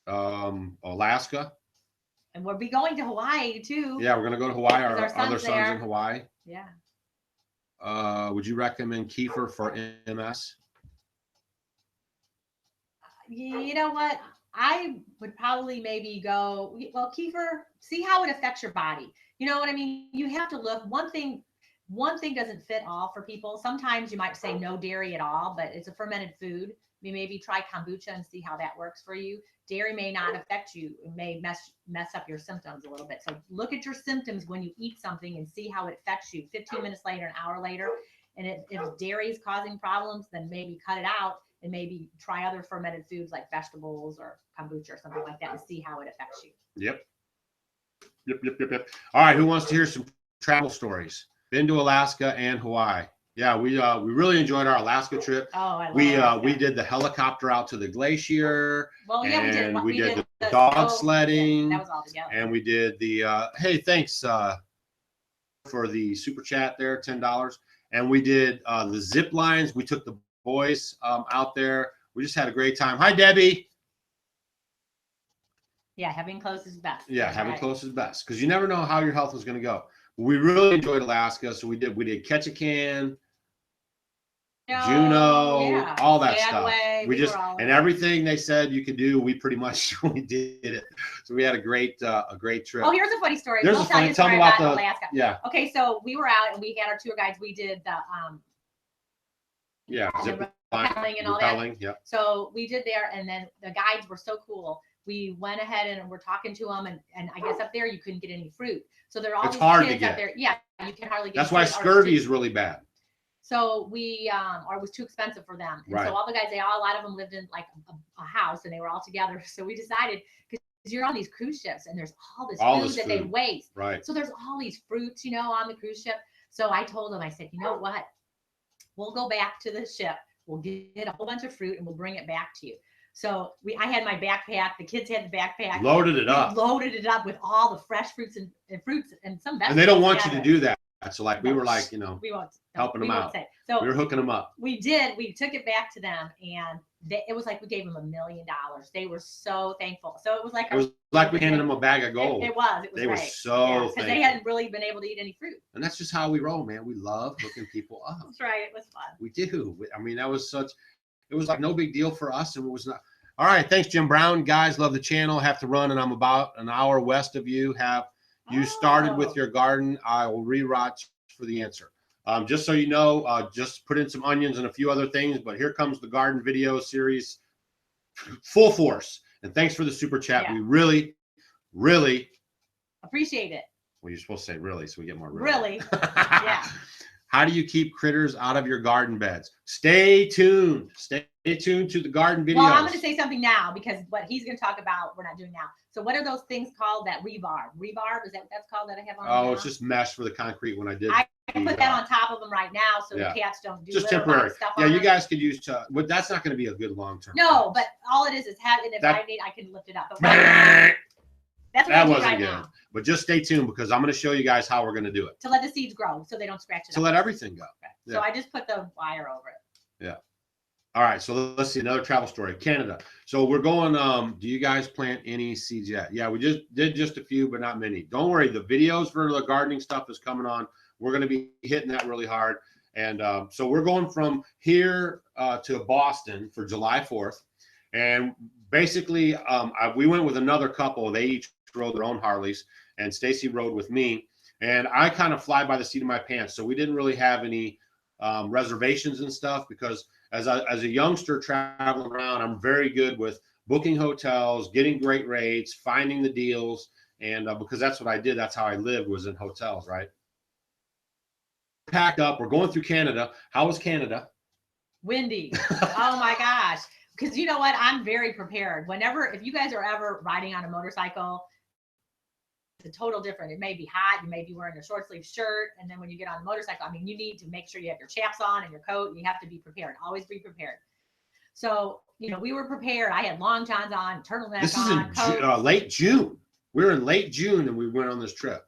Alaska. And we'll be going to Hawaii too. Yeah, we're gonna go to Hawaii. Our Our other son's son's there. in Hawaii. Yeah. Would you recommend kefir for MS? You know what? I would probably maybe go, well, kefir, see how it affects your body. You know what I mean? You have to look. One thing doesn't fit all for people. Sometimes you might say no dairy at all, but it's a fermented food. Maybe try kombucha and see how that works for you. Dairy may not affect you. It may mess up your symptoms a little bit. So look at your symptoms when you eat something and see how it affects you 15 minutes later, an hour later. And if dairy is causing problems, then maybe cut it out and maybe try other fermented foods like vegetables or kombucha or something like that and see how it affects you. Yep. All right, who wants to hear some travel stories? Been to Alaska and Hawaii. Yeah, we really enjoyed our Alaska trip. Oh, I love Alaska. We did the helicopter out to the glacier. Well, yeah, we did the dog sledding. Yeah, that was all together. And we did the hey, thanks for the super chat there, $10. And we did the zip lines. We took the boys out there. We just had a great time. Hi, Debbie. Yeah, having close is best. Yeah, having close is best because you never know how your health is going to go. We really enjoyed Alaska, so we did Ketchikan, Juneau, yeah, all that Skagway, stuff. We just and everything they said you could do, we pretty much we did it. So we had a great trip. Oh, here's a funny story. There's a funny. Tell me about Alaska. Yeah. Okay, so we were out and we had our tour guides. We did the zip rappelling and all that. Yeah. So we did there, and then the guides were so cool. We went ahead and we're talking to them, and I guess up there you couldn't get any fruit. So there are all these kids up there. Yeah, you can hardly get. That's why scurvy is really bad. So we, or it was too expensive for them. And so all the guys, a lot of them lived in like a house and they were all together. So we decided, because you're on these cruise ships and there's all this food that they waste. Right. So there's all these fruits, on the cruise ship. So I told them, I said, you know what? We'll go back to the ship. We'll get a whole bunch of fruit and we'll bring it back to you. So I had my backpack. The kids had the backpack. Loaded it up. Loaded it up with all the fresh fruits and fruits and some vegetables. And they don't want you to do that. So like we were like, we won't helping them out. So we were hooking them up. We did. We took it back to them, and it was like we gave them $1 million. They were so thankful. So it was like we handed them a bag of gold. It was. They great. were so thankful because they hadn't really been able to eat any fruit. And that's just how we roll, man. We love hooking people up. That's right. It was fun. We do. I mean, that was it was like no big deal for us, and it was not. All right, thanks, Jim Brown. Guys, love the channel. Have to run, and I'm about an hour west of you. Have you started with your garden? I will re-watch for the answer. Just so you know, just put in some onions and a few other things, but here comes the garden video series full force. And thanks for the super chat. Yeah. We really, really appreciate it. Well, you're supposed to say really, so we get more really. Yeah. How do you keep critters out of your garden beds? Stay tuned. Stay tuned to the garden videos. Well, I'm going to say something now because what he's going to talk about, we're not doing now. So what are those things called? That rebar. Rebar, is that what that's called that I have on? Oh, it's just mesh for the concrete when I did. I put that on top of them right now so the cats don't do just temporary stuff on you them. Guys could use but that's not going to be a good long-term. No, but all it is having, if I need, I can lift it up. But that's what that I do wasn't right good. now. But just stay tuned because I'm going to show you guys how we're going to do it. To let the seeds grow so they don't scratch it up. To let everything go. Okay. Yeah. So I just put the wire over it. Yeah. All right. So let's see another travel story. Canada. So we're going, do you guys plant any seeds yet? Yeah, we just did just a few, but not many. Don't worry. The videos for the gardening stuff is coming on. We're going to be hitting that really hard. And so we're going from here to Boston for July 4th. And basically, we went with another couple. They each rode their own Harleys, and Stacy rode with me. And I kind of fly by the seat of my pants. So we didn't really have any reservations and stuff because as a youngster traveling around, I'm very good with booking hotels, getting great rates, finding the deals. And because that's what I did. That's how I lived, was in hotels, right? Packed up. We're going through Canada. How was Canada? Windy. Oh my gosh. Because you know what? I'm very prepared. If you guys are ever riding on a motorcycle, it's a total different. It may be hot. You may be wearing a short sleeve shirt. And then when you get on the motorcycle, I mean, you need to make sure you have your chaps on and your coat. You have to be prepared. Always be prepared. So, we were prepared. I had long johns on, turtleneck on. This is in late June. We were in late June and we went on this trip.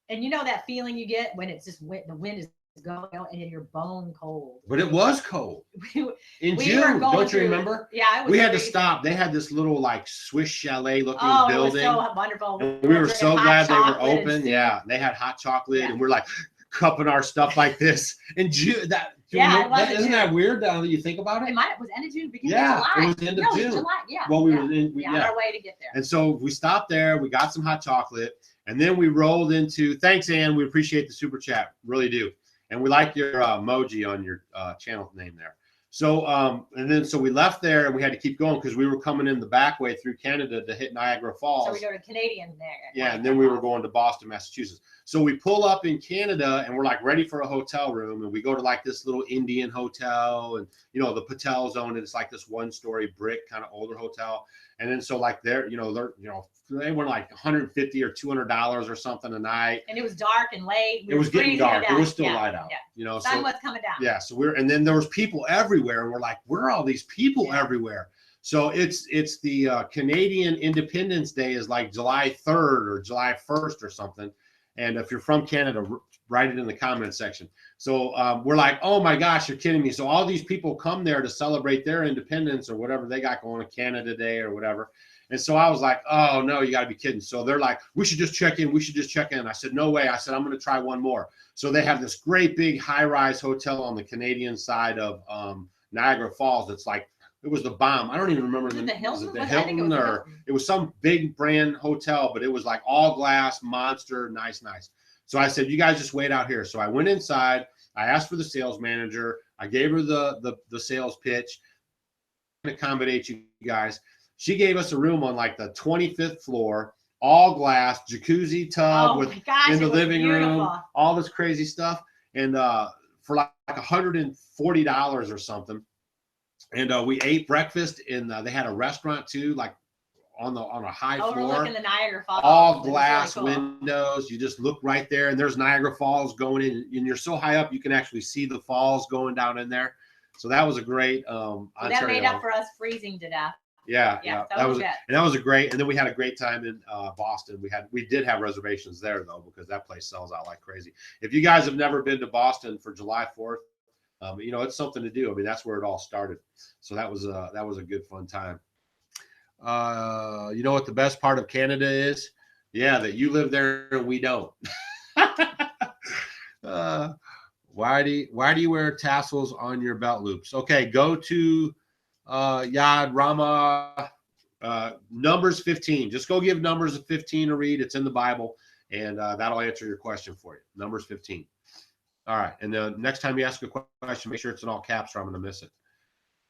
And you know that feeling you get when it's just the wind is going and you're bone cold. But it was cold in we June. Don't you remember? Yeah, it was we had crazy. to stop. They had this little like Swiss chalet looking building. It was so wonderful. And we were so glad they were open. Yeah, they had hot chocolate, and we're like cupping our stuff like this. In June, isn't that weird now that you think about it? It was end of June, beginning of July. It was the end of June. July. Yeah. Well, we were on our way to get there. And so we stopped there. We got some hot chocolate, and then we rolled into. Thanks, Ann. We appreciate the super chat, really do. And we like your emoji on your channel name there. So, so we left there and we had to keep going because we were coming in the back way through Canada to hit Niagara Falls. So we go to Canadian there. Yeah, and then we were going to Boston, Massachusetts. So we pull up in Canada and we're like ready for a hotel room, and we go to like this little Indian hotel, and the Patels own it. It's like this 1-story brick kind of older hotel. And then so like they were like $150 or $200 or something a night. And it was dark and late. It was getting dark. It was still light out. Yeah. Sun was coming down. Yeah. So and then there was people everywhere, and we're like, where are all these people everywhere? So it's the Canadian Independence Day is like July 3rd or July 1st or something. And if you're from Canada, write it in the comment section. So we're like, oh my gosh, you're kidding me. So all these people come there to celebrate their independence or whatever they got going on, Canada Day or whatever. And so I was like, oh no, you got to be kidding. So they're like, we should just check in. We should just check in. I said, no way. I said, I'm going to try one more. So they have this great big high-rise hotel on the Canadian side of Niagara Falls. It's like, it was the bomb. I don't even remember the Hilton. Was it the Hilton or it was some big brand hotel, but it was like all glass, monster, nice. So I said, you guys just wait out here. So I went inside. I asked for the sales manager. I gave her the sales pitch to accommodate you guys. She gave us a room on like the 25th floor, all glass, jacuzzi tub in the living room, all this crazy stuff. And for like $140 or something. And we ate breakfast in. They had a restaurant too, like on a high floor. Overlooking the Niagara Falls. All glass windows. You just look right there, and there's Niagara Falls going in. And you're so high up, you can actually see the falls going down in there. So that was a great. That made up for us freezing to death. Yeah. That was a great. And then we had a great time in Boston. We did have reservations there though, because that place sells out like crazy. If you guys have never been to Boston for July 4th. It's something to do. I mean, that's where it all started. So that was a good fun time. You know what the best part of Canada is? Yeah, that you live there and we don't. Why do you wear tassels on your belt loops? Okay, go to Yad Rama Numbers 15. Just go give Numbers 15 a read. It's in the Bible, and that'll answer your question for you. Numbers 15. All right, and the next time you ask a question, make sure it's in all caps or I'm going to miss it.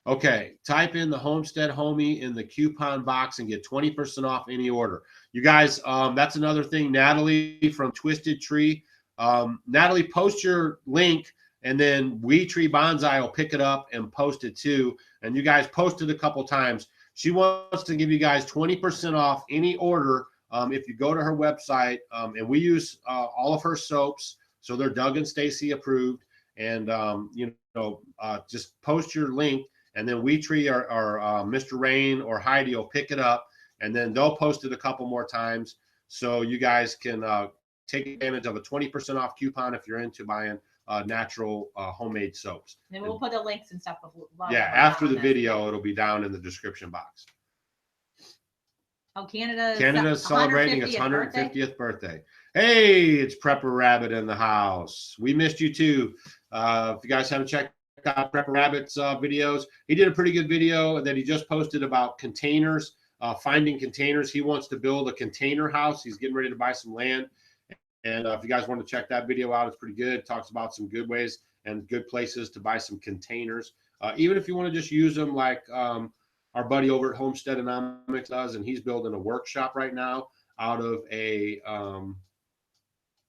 Okay, type in the Homestead Homie in the coupon box and get 20% off any order. You guys, that's another thing. Natalie from Twisted Tree. Natalie, post your link, and then We Tree Bonsai will pick it up and post it too. And you guys posted a couple times. She wants to give you guys 20% off any order if you go to her website. And we use all of her soaps. So they're Doug and Stacy approved, and just post your link, and then We Tree or Mr. Rain or Heidi will pick it up, and then they'll post it a couple more times, so you guys can take advantage of a 20% off coupon if you're into buying natural homemade soaps. And we'll put the links and stuff. After the video, it'll be down in the description box. Oh, Canada's celebrating its 150th birthday. Hey, it's Prepper Rabbit in the house. We missed you too. If you guys haven't checked out Prepper Rabbit's videos, he did a pretty good video that he just posted about containers, finding containers. He wants to build a container house. He's getting ready to buy some land. And if you guys want to check that video out, it's pretty good. It talks about some good ways and good places to buy some containers. Even if you want to just use them like our buddy over at HOMESTEADHOMIE does, and he's building a workshop right now out of a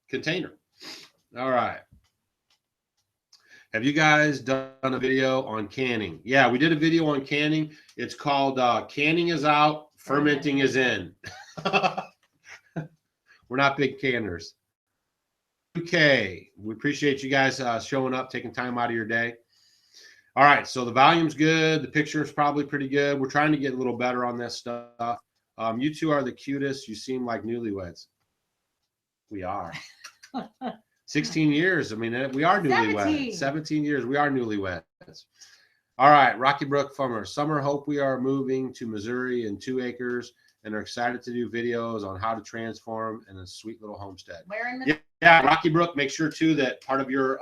container. All right. Have you guys done a video on canning? Yeah, we did a video on canning. It's called Canning is Out, Fermenting is In. We're not big canners. Okay, we appreciate you guys showing up, taking time out of your day. All right, so the volume's good. The picture is probably pretty good. We're trying to get a little better on this stuff. You two are the cutest. You seem like newlyweds. We are. 16 years. I mean, we are newlyweds. 17. 17 years. We are newlyweds. All right, Rocky Brook Farmer. Summer hope we are moving to Missouri in 2 acres and are excited to do videos on how to transform in a sweet little homestead. Where in Missouri? Yeah, Rocky Brook. Make sure too that part of your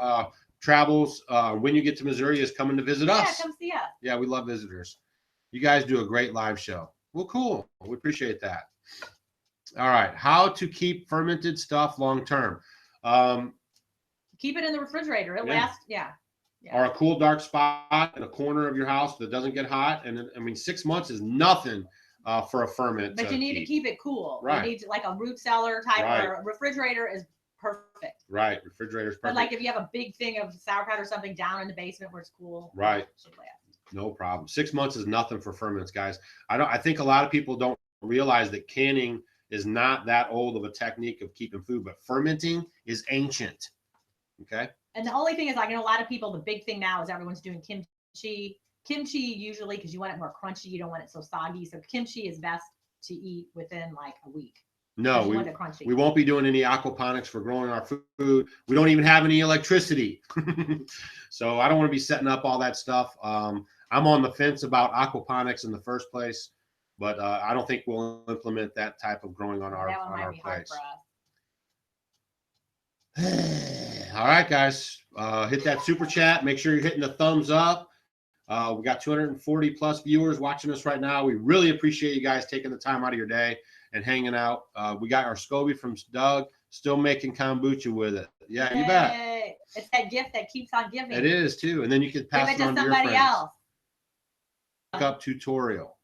travels when you get to Missouri is coming to visit us. Yeah, come see us. Yeah, we love visitors. You guys do a great live show. Well, cool. We appreciate that. All right, how to keep fermented stuff long term. Keep it in the refrigerator. It lasts. Yeah. Or a cool dark spot in a corner of your house that doesn't get hot. And I mean, 6 months is nothing for a ferment. But you need to keep it cool. Right. You need to, like a root cellar type, or a refrigerator is perfect. Right, refrigerator's perfect. But like if you have a big thing of sauerkraut or something down in the basement where it's cool. Right. No problem. 6 months is nothing for ferments, guys. I think a lot of people don't realize that canning is not that old of a technique of keeping food, but fermenting is ancient. Okay. And the only thing is, like, I know a lot of people, the big thing now is everyone's doing kimchi. Kimchi usually, because you want it more crunchy, you don't want it so soggy. So kimchi is best to eat within like a week. No, we won't be doing any aquaponics for growing our food. We don't even have any electricity. So I don't want to be setting up all that stuff. I'm on the fence about aquaponics in the first place, but I don't think we'll implement that type of growing on our place. All right, guys, hit that super chat. Make sure you're hitting the thumbs up. We got 240 plus viewers watching us right now. We really appreciate you guys taking the time out of your day and hanging out. We got our SCOBY from Doug, still making kombucha with it. Yeah, you bet. It's that gift that keeps on giving. It is too, and then you can pass it on to somebody else. Makeup tutorial.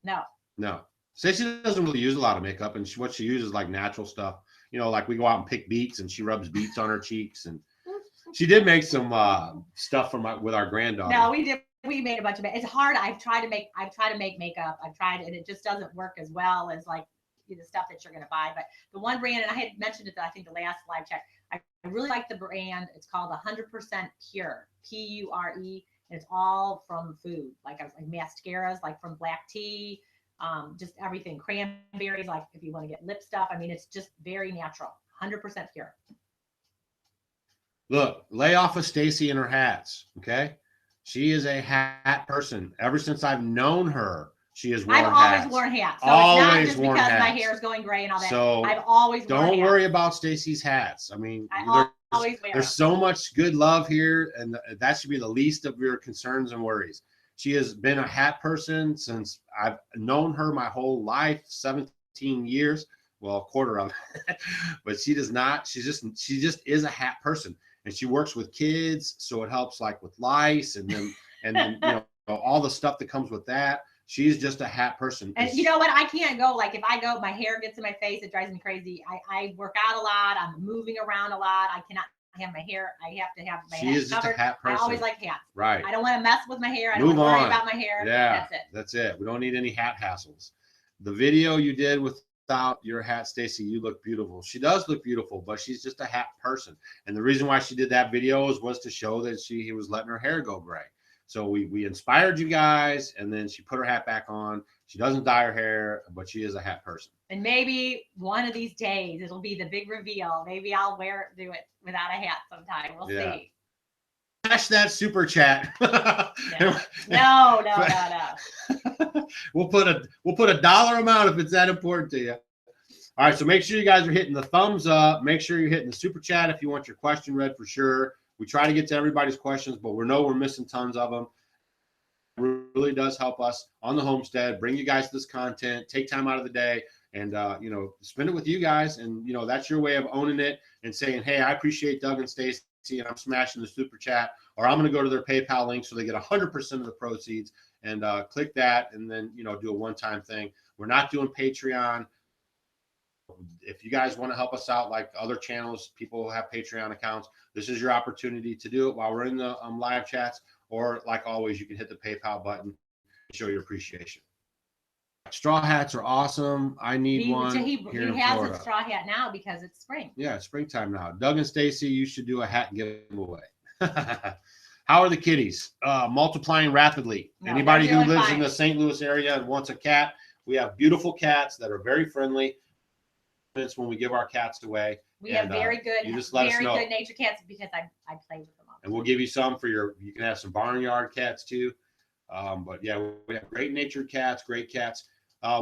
No. Stacey doesn't really use a lot of makeup, and what she uses is like natural stuff. You know, like we go out and pick beets, and she rubs beets on her cheeks, and she did make some stuff with our granddaughter. No, we did. We made a bunch of it. It's hard. I've tried to make makeup. I've tried, and it just doesn't work as well as like the stuff that you're going to buy. But the one brand, and I had mentioned it, I think the last live chat, I really like the brand. It's called 100% Pure, Pure, and it's all from food, like mascaras, like from black tea. Just everything, cranberries, like if you want to get lip stuff. I mean, it's just very natural, 100% pure. Look, lay off of Stacey and her hats, okay? She is a hat person. Ever since I've known her, she has worn hats. I've always worn hats. So always it's not just because my hair is going gray and all that. So I've always worn hats. Don't worry about Stacey's hats. I mean, always wear there's so much good love here, and that should be the least of your concerns and worries. She has been a hat person since I've known her my whole life, 17 years, well, a quarter of it. But she does not, she just is a hat person, and she works with kids. So it helps like with lice and then you know, all the stuff that comes with that. She's just a hat person. And you know what? I can't go, like if I go, my hair gets in my face, it drives me crazy. I work out a lot. I'm moving around a lot. I cannot have my hair. I have to have my head covered. She is just a hat person. I always like hats. Right. I don't want to mess with my hair. I don't want to worry about my hair. Yeah. That's it. We don't need any hat hassles. The video you did without your hat, Stacey, you look beautiful. She does look beautiful, but she's just a hat person. And the reason why she did that video was to show that she was letting her hair go gray. So we inspired you guys, and then she put her hat back on. She doesn't dye her hair, but she is a hat person. And maybe one of these days it'll be the big reveal. Maybe I'll do it without a hat sometime. We'll see. Smash that super chat. No. We'll put a dollar amount if it's that important to you. All right, so make sure you guys are hitting the thumbs up. Make sure you're hitting the super chat if you want your question read for sure. We try to get to everybody's questions, but we're missing tons of them. It really does help us on the homestead, bring you guys this content, take time out of the day, and you know, spend it with you guys. And you know, that's your way of owning it and saying, hey, I appreciate Doug and Stacey, and I'm smashing the super chat, or I'm going to go to their PayPal link so they get 100% of the proceeds, and click that, and then you know, do a one-time thing. We're not doing Patreon. If you guys want to help us out, like other channels, people have Patreon accounts, this is your opportunity to do it while we're in the live chats, or like always, you can hit the PayPal button and show your appreciation. Straw hats are awesome. I need one. He has a straw hat now because it's spring. Yeah, it's springtime now. Doug and Stacey, you should do a hat giveaway. How are the kitties? Multiplying rapidly. No, anybody who lives in the St. Louis area and wants a cat, we have beautiful cats that are very friendly. When we give our cats away, We have very good, you just let us know. good nature cats because I play with them all. And we'll give you some for you can have some barnyard cats too. But yeah, we have great natured cats, great cats.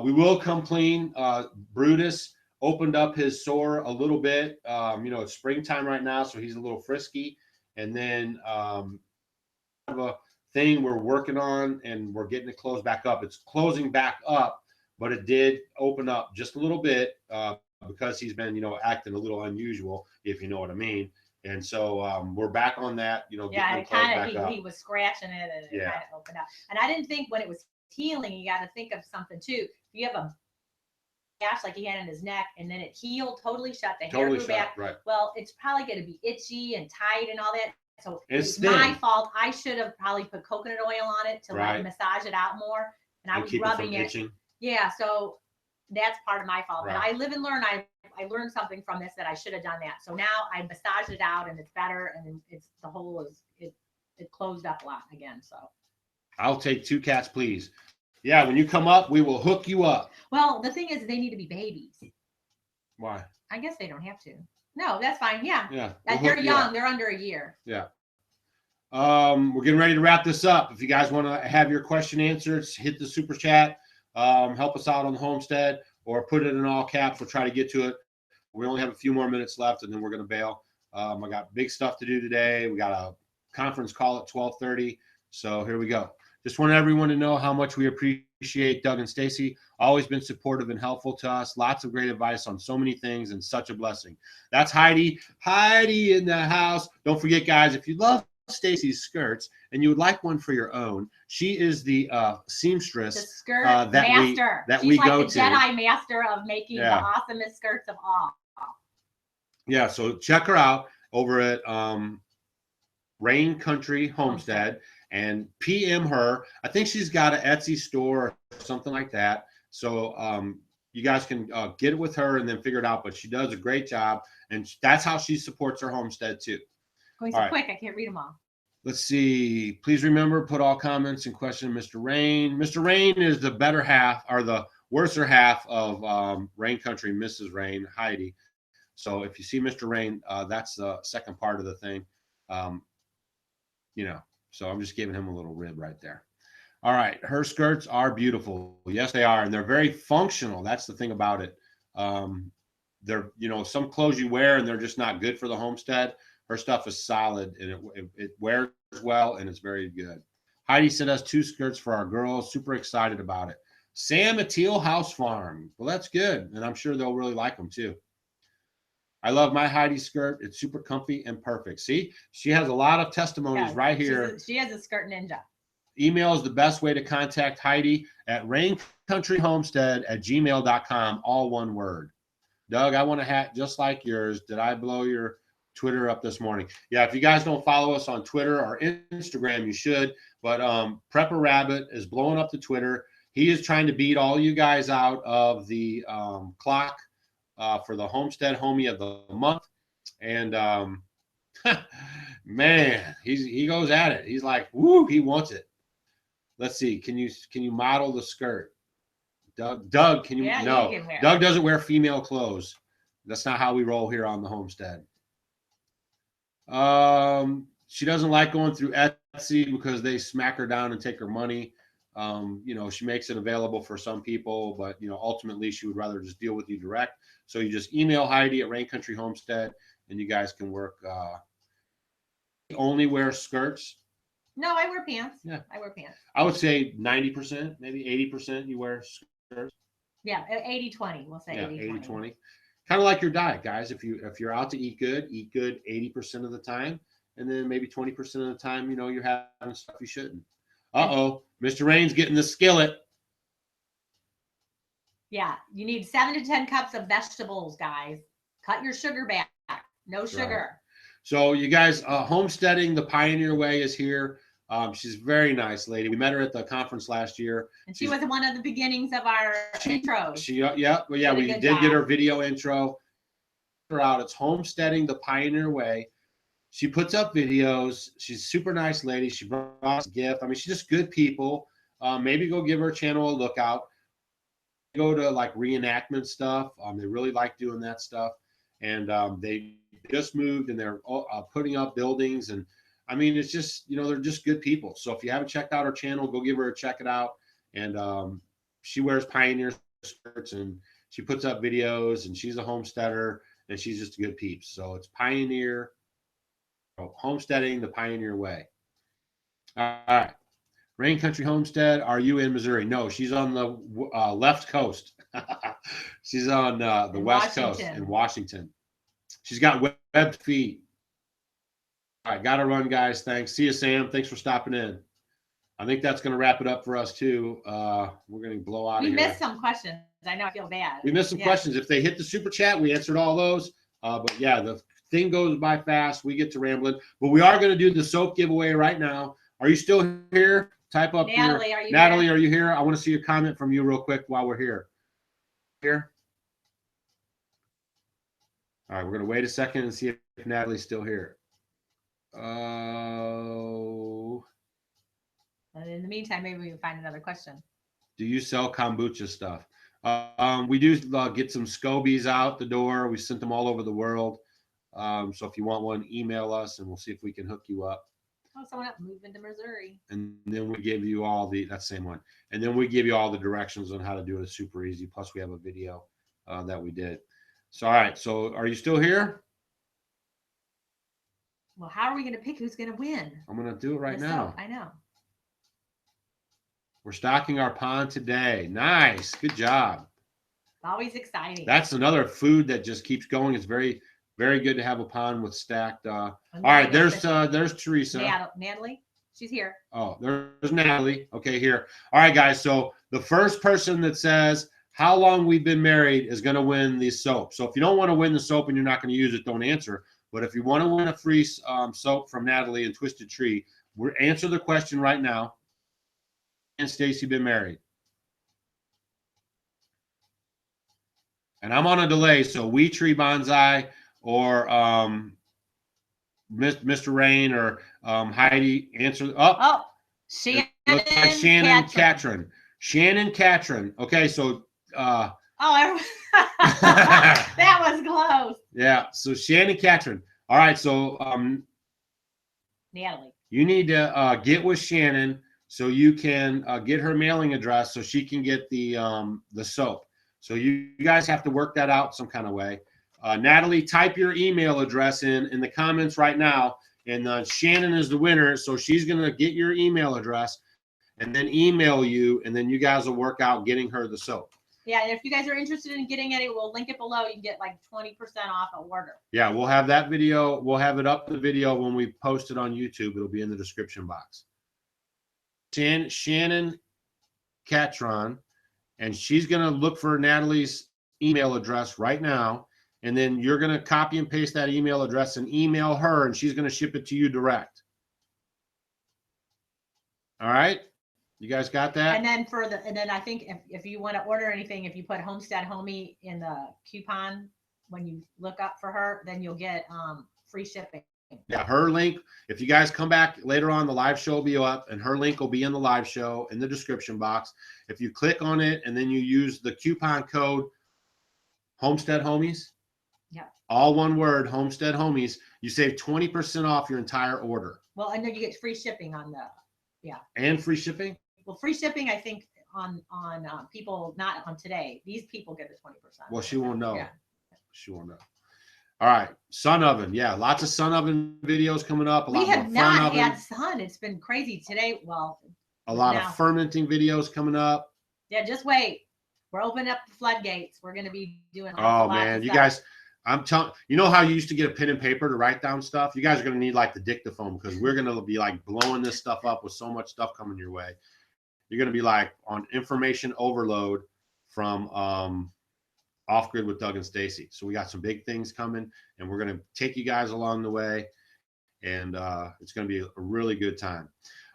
We will come clean. Brutus opened up his sore a little bit. It's springtime right now, so he's a little frisky. And then have a thing we're working on, and we're getting it closed back up. It's closing back up, but it did open up just a little bit because he's been, acting a little unusual, if you know what I mean. And so we're back on that, Yeah, it kind of, he was scratching it and it kind of opened up. And I didn't think when it was healing, you got to think of something too. If you have a gash like he had in his neck and then it healed, totally shut, the hair grew back. Right. Well, it's probably going to be itchy and tight and all that. So it's my fault. I should have probably put coconut oil on it to like massage it out more. And I was rubbing it. Yeah, so that's part of my fault. But I live and learn. I learned something from this that I should have done that. So now I massaged it out and it's better, and it's the hole is it closed up a lot again. So I'll take 2 cats, please. Yeah, when you come up, we will hook you up. Well, the thing is, they need to be babies. Why? I guess they don't have to. No, that's fine. Yeah. Yeah. They're young. They're under a year. Yeah. We're getting ready to wrap this up. If you guys want to have your question answered, hit the super chat. Help us out on the homestead, or put it in all caps. We'll try to get to it. We only have a few more minutes left, and then we're going to bail. I got big stuff to do today. We got a conference call at 12:30. So here we go. Just want everyone to know how much we appreciate Doug and Stacy. Always been supportive and helpful to us. Lots of great advice on so many things, and such a blessing. That's Heidi. Heidi in the house. Don't forget, guys, if you love Stacy's skirts and you would like one for your own, she is the seamstress, the skirt master. She's like the Jedi master of making the awesomest skirts of all. Yeah, so check her out over at Rain Country Homestead and PM her. I think she's got an Etsy store or something like that. So you guys can get it with her and then figure it out. But she does a great job, and that's how she supports her homestead too. Going so quick, I can't read them all. Let's see. Please remember, put all comments and questions to Mr. Rain. Mr. Rain is the better half, or the worser half of Rain Country, Mrs. Rain, Heidi. So if you see Mr. Rain, that's the second part of the thing. So I'm just giving him a little rib right there. All right. Her skirts are beautiful. Yes, they are. And they're very functional. That's the thing about it. They're, some clothes you wear and they're just not good for the homestead. Her stuff is solid, and it wears well, and it's very good. Heidi sent us 2 skirts for our girls. Super excited about it. Sam at Teal House Farm. Well, that's good, and I'm sure they'll really like them too. I love my Heidi skirt. It's super comfy and perfect. See, she has a lot of testimonies right here. She has a skirt ninja. Email is the best way to contact Heidi at raincountryhomestead@gmail.com, all one word. Doug, I want a hat just like yours. Did I blow your Twitter up this morning? Yeah, if you guys don't follow us on Twitter or Instagram, you should. But Prepper Rabbit is blowing up the Twitter. He is trying to beat all you guys out of the clock for the Homestead Homie of the month. And man, he goes at it. He's like, woo, he wants it. Let's see. Can you model the skirt? Doug, can you? Yeah, no, you can wear. Doug doesn't wear female clothes. That's not how we roll here on the homestead. She doesn't like going through Etsy because they smack her down and take her money. She makes it available for some people, but ultimately she would rather just deal with you direct. So you just email Heidi at Rain Country Homestead, and you guys can work. Only wear skirts. No, I wear pants. Yeah, I wear pants. I would say 90%, maybe 80% you wear skirts. Yeah, 80-20. We'll say 80-20. Kind of like your diet, guys. If you're out to eat good 80% of the time, and then maybe 20% of the time, you're having stuff you shouldn't. Mr. Rain's getting the skillet. Yeah, you need 7 to 10 cups of vegetables, guys. Cut your sugar back. No sugar. Right. So you guys, homesteading the Pioneer Way is here. She's a very nice lady. We met her at the conference last year. And she was one of the beginnings of our intros. We did get her video intro. Her out. It's Homesteading the Pioneer Way. She puts up videos. She's a super nice lady. She brought us a gift. I mean, she's just good people. Maybe go give her channel a look out. Go to like reenactment stuff. They really like doing that stuff. and they just moved, and they're putting up buildings. And I mean, it's just, you know, they're just good people. So if you haven't checked out her channel, go give her a check it out. And she wears Pioneer skirts, and she puts up videos, and she's a homesteader, and she's just a good peeps. So it's Pioneer, homesteading the Pioneer way. All right. Rain Country Homestead, are you in Missouri? No, she's on the left coast. She's on the west coast in Washington. She's got webbed feet. All right, got to run, guys. Thanks. See you, Sam. Thanks for stopping in. I think that's going to wrap it up for us, too. We're going to blow out of here. We missed some questions. I know, I feel bad. We missed some questions. If they hit the super chat, we answered all those. But, yeah, the thing goes by fast. We get to rambling. But we are going to do the soap giveaway right now. Are you still here? Type up Natalie, here. are you Natalie, here? are you here? I want to see a comment from you real quick while we're here. Here. All right, we're going to wait a second and see if Natalie's still here. Oh. And in the meantime, maybe we can find another question. Do you sell kombucha stuff? We do get some scobies out the door. We sent them all over the world. So if you want one, email us, and we'll see if we can hook you up. Oh, someone up moving to Missouri. And then we give you all that same one. And then we give you all the directions on how to do it. It's super easy. Plus, we have a video that we did. So, all right. So, are you still here? Well, how are we going to pick who's going to win? I'm going to do it right now. I know. We're stocking our pond today. Nice. Good job. Always exciting. That's another food that just keeps going. It's very, very good to have a pond with stacked. All right. There's Teresa. Natalie. She's here. Oh, there's Natalie. Okay, here. All right, guys. So the first person that says how long we've been married is going to win the soap. So if you don't want to win the soap and you're not going to use it, don't answer. But if you want to win a free soap from Natalie and Twisted Tree, we'll answer the question right now. And Stacy been married? And I'm on a delay, so We Tree Bonsai or Mr. Rain or Heidi answer. Shannon. Looks like Shannon Catron. Shannon Catron. Okay, so. That was close. Yeah, so Shannon Catron. All right, so Natalie, you need to get with Shannon so you can get her mailing address so she can get the soap. So you guys have to work that out some kind of way. Natalie, type your email address in the comments right now, and Shannon is the winner, so she's going to get your email address and then email you, and then you guys will work out getting her the soap. Yeah, and if you guys are interested in getting it, we'll link it below. You can get like 20% off a order. Yeah, we'll have that video. We'll have it up the video when we post it on YouTube. It'll be in the description box. Shannon Catron, and she's going to look for Natalie's email address right now, and then you're going to copy and paste that email address and email her, and she's going to ship it to you direct. All right? You guys got that? And then I think if you want to order anything, if you put Homestead Homie in the coupon when you look up for her, then you'll get free shipping. Yeah, her link. If you guys come back later on, the live show will be up, and her link will be in the live show in the description box. If you click on it and then you use the coupon code Homestead Homies, all one word, Homestead Homies, you save 20% off your entire order. Well, and then you get free shipping on and free shipping. Well, free shipping, I think, on people not on today. These people get the 20%. Well, she won't know. Yeah. She won't know. All right, sun oven. Yeah, lots of sun oven videos coming up. We have not had sun. It's been crazy today. Well, a lot of fermenting videos coming up. Yeah, just wait. We're opening up the floodgates. We're going to be doing. Oh man, you guys. I'm telling you know how you used to get a pen and paper to write down stuff? You guys are going to need like the dictaphone because we're going to be like blowing this stuff up with so much stuff coming your way. You're going to be like on information overload from Off Grid with Doug and Stacy. So we got some big things coming, and we're going to take you guys along the way, and it's going to be a really good time.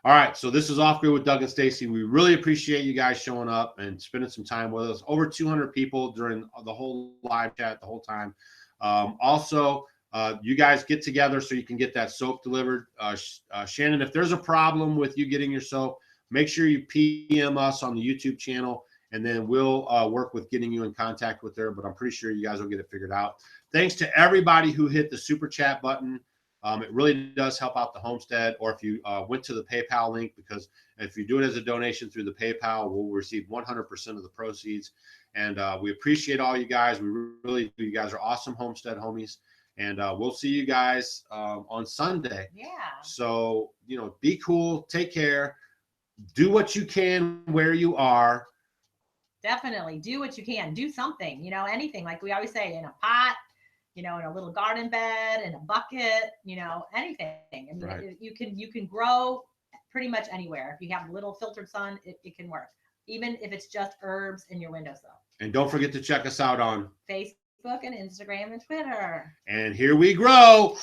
All right, so this is Off Grid with Doug and Stacy. We really appreciate you guys showing up and spending some time with us. Over 200 people during the whole live chat the whole time. Also, you guys get together so you can get that soap delivered. Shannon, if there's a problem with you getting your soap, make sure you PM us on the YouTube channel, and then we'll work with getting you in contact with her. But I'm pretty sure you guys will get it figured out. Thanks to everybody who hit the super chat button. It really does help out the homestead. Or if you went to the PayPal link, because if you do it as a donation through the PayPal, we'll receive 100% of the proceeds. And we appreciate all you guys. We really do. You guys are awesome homestead homies. And we'll see you guys on Sunday. Yeah. So, you know, be cool. Take care. Do what you can where you are. Definitely do what you can. Do something, you know, anything. Like we always say, in a pot, you know, in a little garden bed, in a bucket, you know, anything. I mean, Right. you can grow pretty much anywhere. If you have little filtered sun, it can work. Even if it's just herbs in your windowsill. And don't forget to check us out on Facebook and Instagram and Twitter. And here we grow.